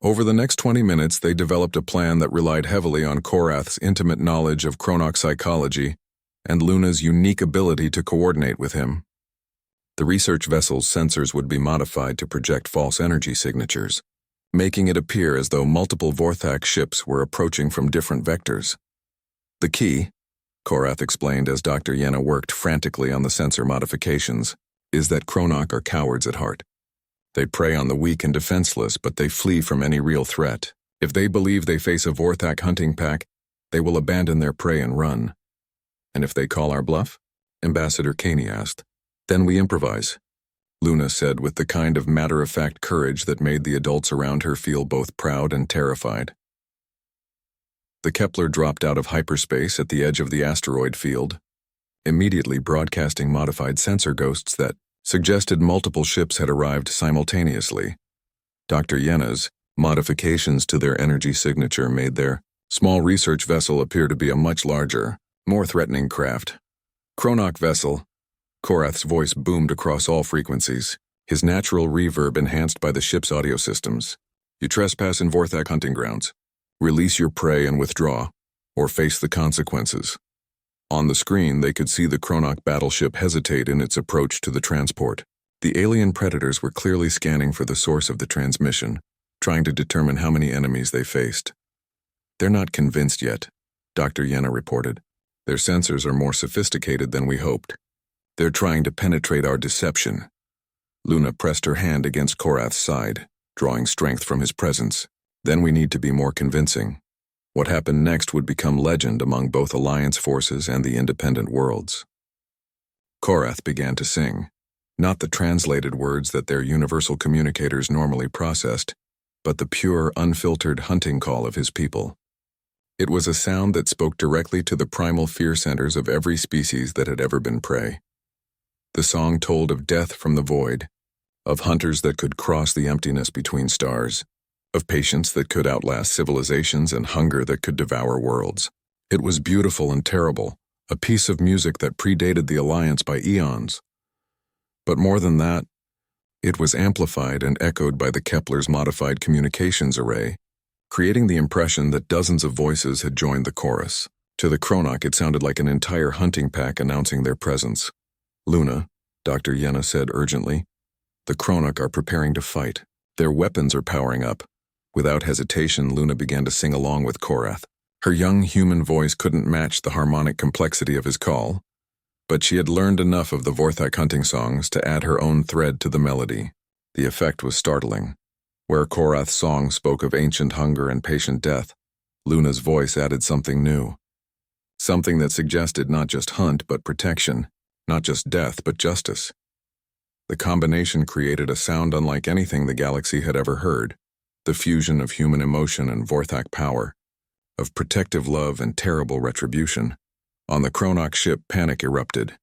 Over the next 20 minutes, they developed a plan that relied heavily on Korath's intimate knowledge of Chronoc psychology and Luna's unique ability to coordinate with him. The research vessel's sensors would be modified to project false energy signatures, making it appear as though multiple Vorthak ships were approaching from different vectors. The key, Korath explained as Dr. Yenna worked frantically on the sensor modifications, is that Chronoc are cowards at heart. They prey on the weak and defenseless, but they flee from any real threat. If they believe they face a Vorthak hunting pack, they will abandon their prey and run. And if they call our bluff? Ambassador Caney asked. Then we improvise, Luna said with the kind of matter-of-fact courage that made the adults around her feel both proud and terrified. The Kepler dropped out of hyperspace at the edge of the asteroid field, immediately broadcasting modified sensor ghosts that suggested multiple ships had arrived simultaneously. Dr. Yenna's modifications to their energy signature made their small research vessel appear to be a much larger, more threatening craft. Chronoc vessel, Korath's voice boomed across all frequencies, his natural reverb enhanced by the ship's audio systems. You trespass in Vorthak hunting grounds. Release your prey and withdraw, or face the consequences. On the screen, they could see the Chronoc battleship hesitate in its approach to the transport. The alien predators were clearly scanning for the source of the transmission, trying to determine how many enemies they faced. They're not convinced yet, Dr. Yenna reported. Their sensors are more sophisticated than we hoped. They're trying to penetrate our deception. Luna pressed her hand against Korath's side, drawing strength from his presence. Then we need to be more convincing. What happened next would become legend among both Alliance forces and the independent worlds. Korath began to sing, not the translated words that their universal communicators normally processed, but the pure, unfiltered hunting call of his people. It was a sound that spoke directly to the primal fear centers of every species that had ever been prey. The song told of death from the void, of hunters that could cross the emptiness between stars, of patience that could outlast civilizations and hunger that could devour worlds. It was beautiful and terrible, a piece of music that predated the Alliance by eons. But more than that, it was amplified and echoed by the Kepler's modified communications array, creating the impression that dozens of voices had joined the chorus. To the Chronok, it sounded like an entire hunting pack announcing their presence. "Luna," Dr. Yenna said urgently, "the Chronok are preparing to fight. Their weapons are powering up." Without hesitation, Luna began to sing along with Korath. Her young human voice couldn't match the harmonic complexity of his call, but she had learned enough of the Vorthak hunting songs to add her own thread to the melody. The effect was startling. Where Korath's song spoke of ancient hunger and patient death, Luna's voice added something new. Something that suggested not just hunt but protection, not just death but justice. The combination created a sound unlike anything the galaxy had ever heard, the fusion of human emotion and Vorthak power, of protective love and terrible retribution. On the Chronok ship, panic erupted.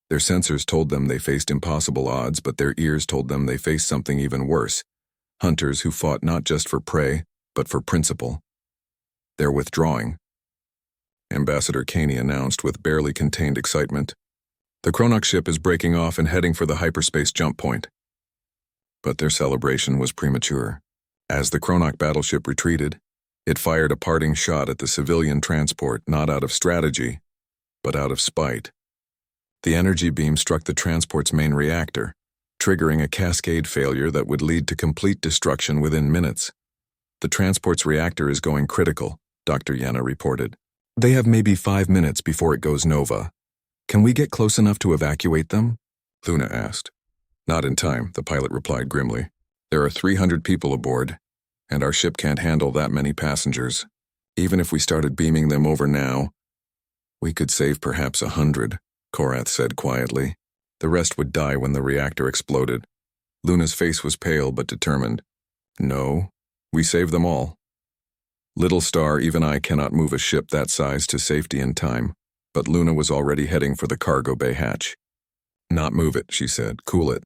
Their sensors told them they faced impossible odds, but their ears told them they faced something even worse. Hunters who fought not just for prey, but for principle. "They're withdrawing," Ambassador Caney announced with barely contained excitement. "The Chronok ship is breaking off and heading for the hyperspace jump point." But their celebration was premature. As the Chronok battleship retreated, it fired a parting shot at the civilian transport, not out of strategy, but out of spite. The energy beam struck the transport's main reactor, triggering a cascade failure that would lead to complete destruction within minutes. "The transport's reactor is going critical," Dr. Yenna reported. "They have maybe 5 minutes before it goes nova. Can we get close enough to evacuate them?" Luna asked. "Not in time," the pilot replied grimly. "There are 300 people aboard, and our ship can't handle that many passengers. Even if we started beaming them over now, we could save perhaps 100, Korath said quietly. The rest would die when the reactor exploded. Luna's face was pale but determined. "No, we save them all. Little star, even I cannot move a ship that size to safety in time," but Luna was already heading for the cargo bay hatch. "Not move it," she said. "Cool it.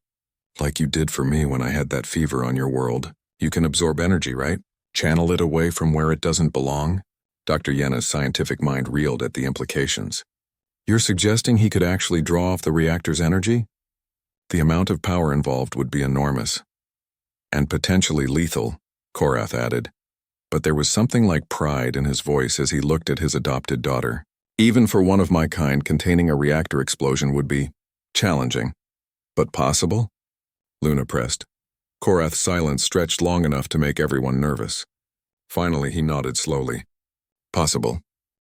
Like you did for me when I had that fever on your world. You can absorb energy, right? Channel it away from where it doesn't belong?" Dr. Yenna's scientific mind reeled at the implications. "You're suggesting he could actually draw off the reactor's energy?" "The amount of power involved would be enormous. And potentially lethal," Korath added. But there was something like pride in his voice as he looked at his adopted daughter. "Even for one of my kind, containing a reactor explosion would be challenging. But possible?" Luna pressed. Korath's silence stretched long enough to make everyone nervous. Finally, he nodded slowly. "Possible.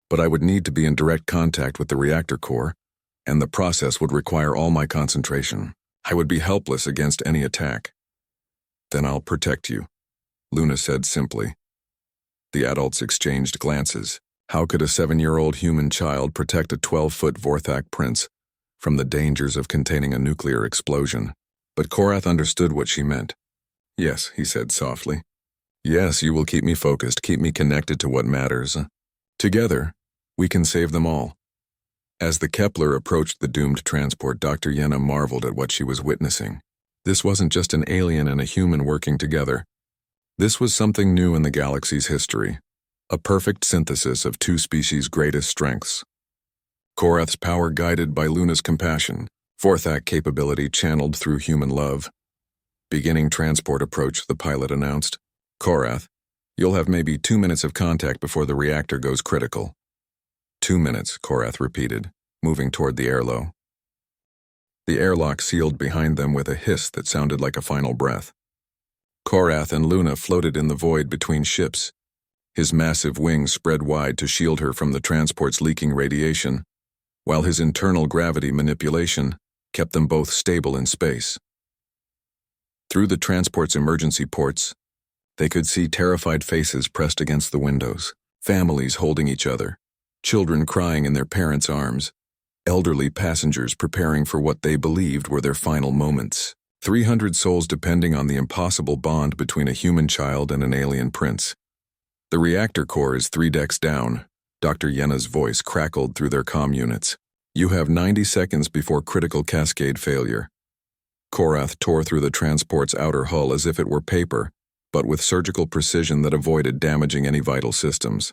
But I would need to be in direct contact with the reactor core, and the process would require all my concentration. I would be helpless against any attack." "Then I'll protect you," Luna said simply. The adults exchanged glances. How could a 7-year-old human child protect a 12-foot Vorthak prince from the dangers of containing a nuclear explosion? But Korath understood what she meant. "Yes," he said softly. "Yes, you will keep me focused, keep me connected to what matters. Together, we can save them all." As the Kepler approached the doomed transport, Dr. Yenna marveled at what she was witnessing. This wasn't just an alien and a human working together. This was something new in the galaxy's history, a perfect synthesis of two species' greatest strengths. Korath's power guided by Luna's compassion, Vorthak capability channeled through human love. "Beginning transport approach," the pilot announced. "Korath, you'll have maybe 2 minutes of contact before the reactor goes critical." 2 minutes, Korath repeated, moving toward the airlock. The airlock sealed behind them with a hiss that sounded like a final breath. Korath and Luna floated in the void between ships. His massive wings spread wide to shield her from the transport's leaking radiation, while his internal gravity manipulation kept them both stable in space. Through the transport's emergency ports, they could see terrified faces pressed against the windows, families holding each other, children crying in their parents' arms, elderly passengers preparing for what they believed were their final moments. 300 souls depending on the impossible bond between a human child and an alien prince. "The reactor core is 3 decks down," Dr. Yenna's voice crackled through their comm units. "You have 90 seconds before critical cascade failure." Korath tore through the transport's outer hull as if it were paper, but with surgical precision that avoided damaging any vital systems.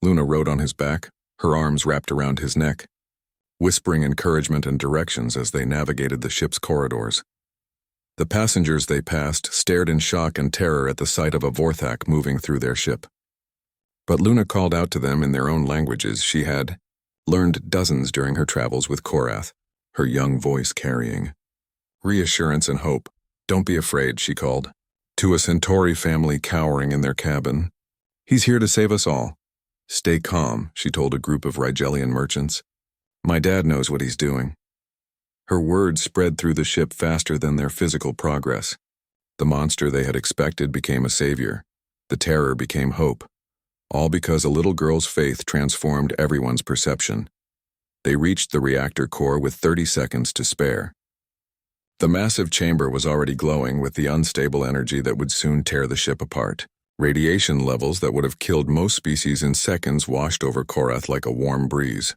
Luna rode on his back, her arms wrapped around his neck, whispering encouragement and directions as they navigated the ship's corridors. The passengers they passed stared in shock and terror at the sight of a Vorthak moving through their ship. But Luna called out to them in their own languages she had learned dozens during her travels with Korath, her young voice carrying reassurance and hope. "Don't be afraid," she called, to a Centauri family cowering in their cabin. "He's here to save us all." "Stay calm," she told a group of Rigelian merchants. "My dad knows what he's doing." Her words spread through the ship faster than their physical progress. The monster they had expected became a savior. The terror became hope. All because a little girl's faith transformed everyone's perception. They reached the reactor core with 30 seconds to spare. The massive chamber was already glowing with the unstable energy that would soon tear the ship apart. Radiation levels that would have killed most species in seconds washed over Korath like a warm breeze.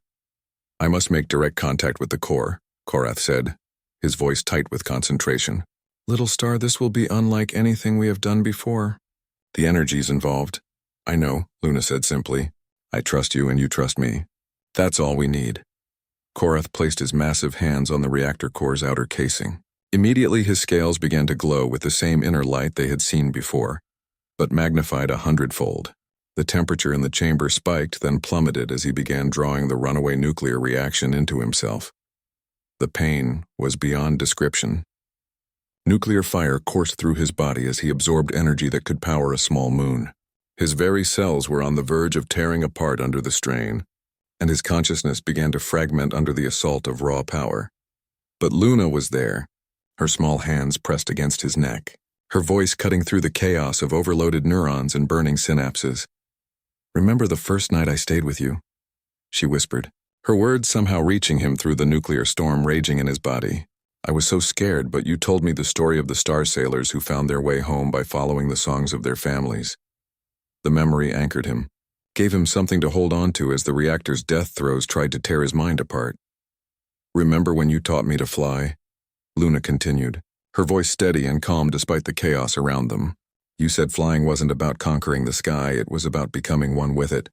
"I must make direct contact with the core," Korath said, his voice tight with concentration. "Little star, this will be unlike anything we have done before." "The energies involved." "I know," Luna said simply. "I trust you and you trust me. That's all we need." Korath placed his massive hands on the reactor core's outer casing. Immediately his scales began to glow with the same inner light they had seen before, but magnified 100-fold. The temperature in the chamber spiked, then plummeted as he began drawing the runaway nuclear reaction into himself. The pain was beyond description. Nuclear fire coursed through his body as he absorbed energy that could power a small moon. His very cells were on the verge of tearing apart under the strain, and his consciousness began to fragment under the assault of raw power. But Luna was there, her small hands pressed against his neck, her voice cutting through the chaos of overloaded neurons and burning synapses. "Remember the first night I stayed with you?" she whispered, her words somehow reaching him through the nuclear storm raging in his body. "I was so scared, but you told me the story of the star sailors who found their way home by following the songs of their families." The memory anchored him, gave him something to hold on to as the reactor's death throes tried to tear his mind apart. "Remember when you taught me to fly?" Luna continued, her voice steady and calm despite the chaos around them. "You said flying wasn't about conquering the sky, it was about becoming one with it."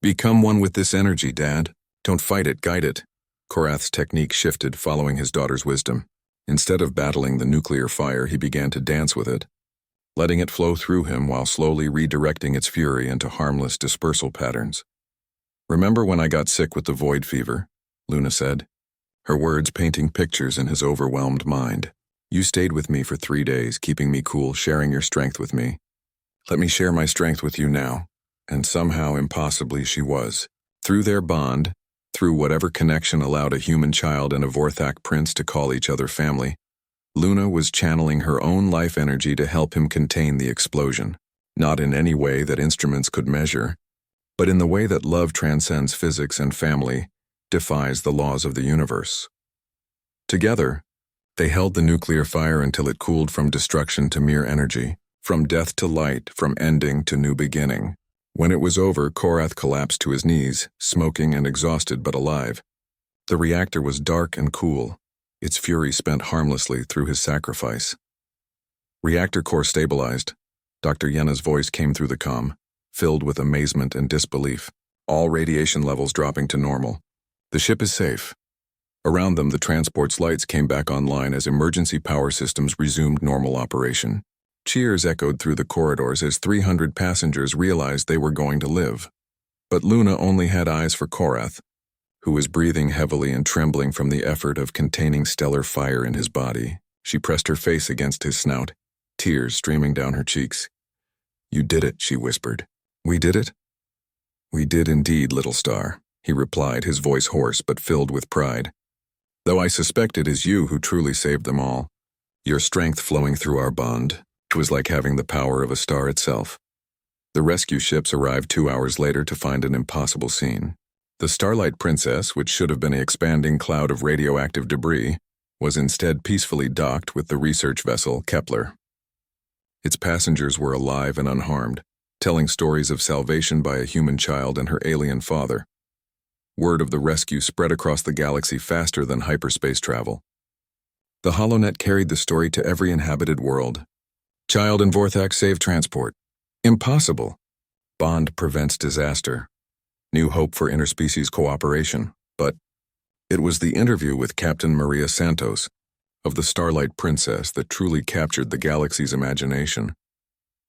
"Become one with this energy, Dad. Don't fight it, guide it." Korath's technique shifted, following his daughter's wisdom. Instead of battling the nuclear fire, he began to dance with it, letting it flow through him while slowly redirecting its fury into harmless dispersal patterns. "Remember when I got sick with the void fever?" Luna said, her words painting pictures in his overwhelmed mind. "You stayed with me for 3 days, keeping me cool, sharing your strength with me. Let me share my strength with you now." And somehow, impossibly, she was. Through their bond, through whatever connection allowed a human child and a Vorthak prince to call each other family, Luna was channeling her own life energy to help him contain the explosion, not in any way that instruments could measure, but in the way that love transcends physics and family, defies the laws of the universe. Together, they held the nuclear fire until it cooled from destruction to mere energy, from death to light, from ending to new beginning. When it was over, Korath collapsed to his knees, smoking and exhausted but alive. The reactor was dark and cool, its fury spent harmlessly through his sacrifice. "Reactor core stabilized." Dr. Yenna's voice came through the comm, filled with amazement and disbelief. "All radiation levels dropping to normal. The ship is safe." Around them, the transport's lights came back online as emergency power systems resumed normal operation. Cheers echoed through the corridors as 300 passengers realized they were going to live. But Luna only had eyes for Korath, who was breathing heavily and trembling from the effort of containing stellar fire in his body. She pressed her face against his snout, tears streaming down her cheeks. "You did it," she whispered. "We did it?" "We did indeed, little star," he replied, his voice hoarse but filled with pride. "Though I suspect it is you who truly saved them all. Your strength flowing through our bond. It was like having the power of a star itself." The rescue ships arrived 2 hours later to find an impossible scene. The Starlight Princess, which should have been an expanding cloud of radioactive debris, was instead peacefully docked with the research vessel Kepler. Its passengers were alive and unharmed, telling stories of salvation by a human child and her alien father. Word of the rescue spread across the galaxy faster than hyperspace travel. The HoloNet carried the story to every inhabited world. Child and Vorthak save transport. Impossible. Bond prevents disaster. New hope for interspecies cooperation. But it was the interview with Captain Maria Santos of the Starlight Princess that truly captured the galaxy's imagination.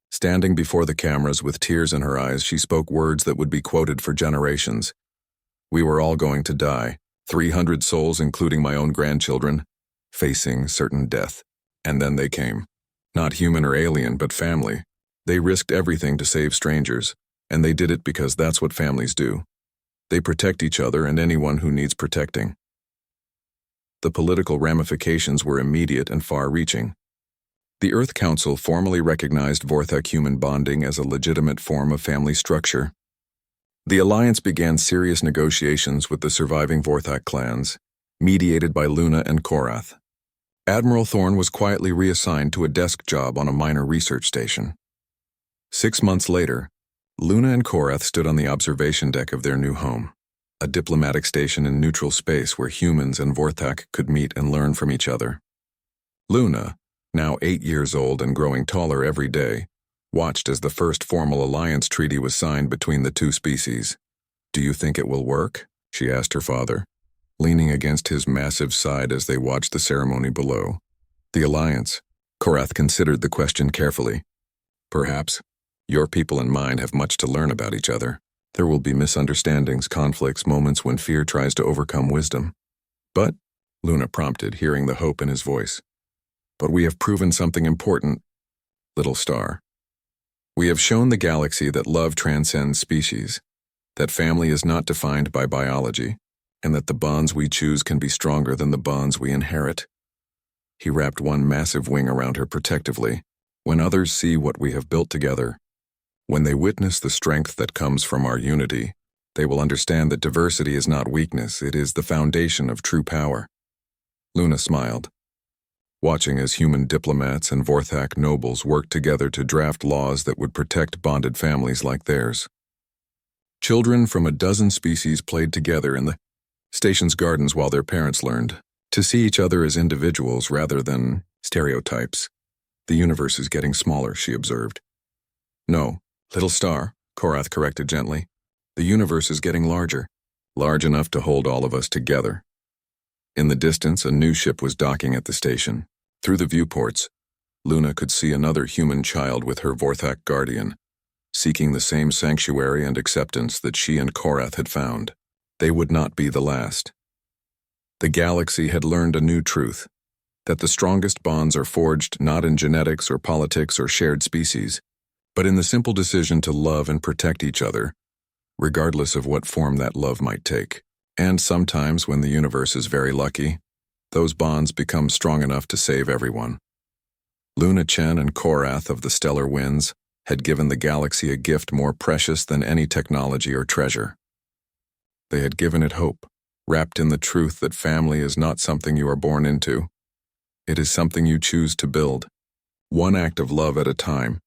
Standing before the cameras with tears in her eyes, she spoke words that would be quoted for generations. We were all going to die, 300 souls, including my own grandchildren, facing certain death. And then they came. Not human or alien, but family. They risked everything to save strangers, and they did it because that's what families do. They protect each other and anyone who needs protecting. The political ramifications were immediate and far-reaching. The Earth Council formally recognized Vorthak-human bonding as a legitimate form of family structure. The alliance began serious negotiations with the surviving Vorthak clans, mediated by Luna and Korath. Admiral Thorne was quietly reassigned to a desk job on a minor research station. 6 months later, Luna and Korath stood on the observation deck of their new home, a diplomatic station in neutral space where humans and Vorthak could meet and learn from each other. Luna, now 8 years old and growing taller every day, watched as the first formal alliance treaty was signed between the two species. "Do you think it will work?" she asked her father, leaning against his massive side as they watched the ceremony below. "The alliance." Korath considered the question carefully. "Perhaps. Your people and mine have much to learn about each other. There will be misunderstandings, conflicts, moments when fear tries to overcome wisdom." "But," Luna prompted, hearing the hope in his voice, "but we have proven something important, little star. We have shown the galaxy that love transcends species, that family is not defined by biology, and that the bonds we choose can be stronger than the bonds we inherit." He wrapped one massive wing around her protectively. "When others see what we have built together, when they witness the strength that comes from our unity, they will understand that diversity is not weakness, it is the foundation of true power." Luna smiled, watching as human diplomats and Vorthak nobles worked together to draft laws that would protect bonded families like theirs. Children from a dozen species played together in the station's gardens while their parents learned to see each other as individuals rather than stereotypes. "The universe is getting smaller," she observed. "No, little star," Korath corrected gently. "The universe is getting larger, large enough to hold all of us together." In the distance, a new ship was docking at the station. Through the viewports, Luna could see another human child with her Vorthak guardian, seeking the same sanctuary and acceptance that she and Korath had found. They would not be the last. The galaxy had learned a new truth, that the strongest bonds are forged not in genetics or politics or shared species, but in the simple decision to love and protect each other, regardless of what form that love might take. And sometimes, when the universe is very lucky, those bonds become strong enough to save everyone. Luna Chen and Korath of the Stellar Winds had given the galaxy a gift more precious than any technology or treasure. They had given it hope, wrapped in the truth that family is not something you are born into. It is something you choose to build, one act of love at a time.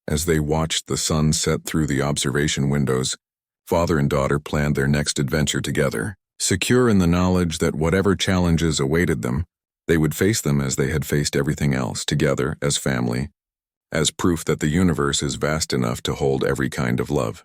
As they watched the sun set through the observation windows, father and daughter planned their next adventure together, secure in the knowledge that whatever challenges awaited them, they would face them as they had faced everything else, together as family, as proof that the universe is vast enough to hold every kind of love.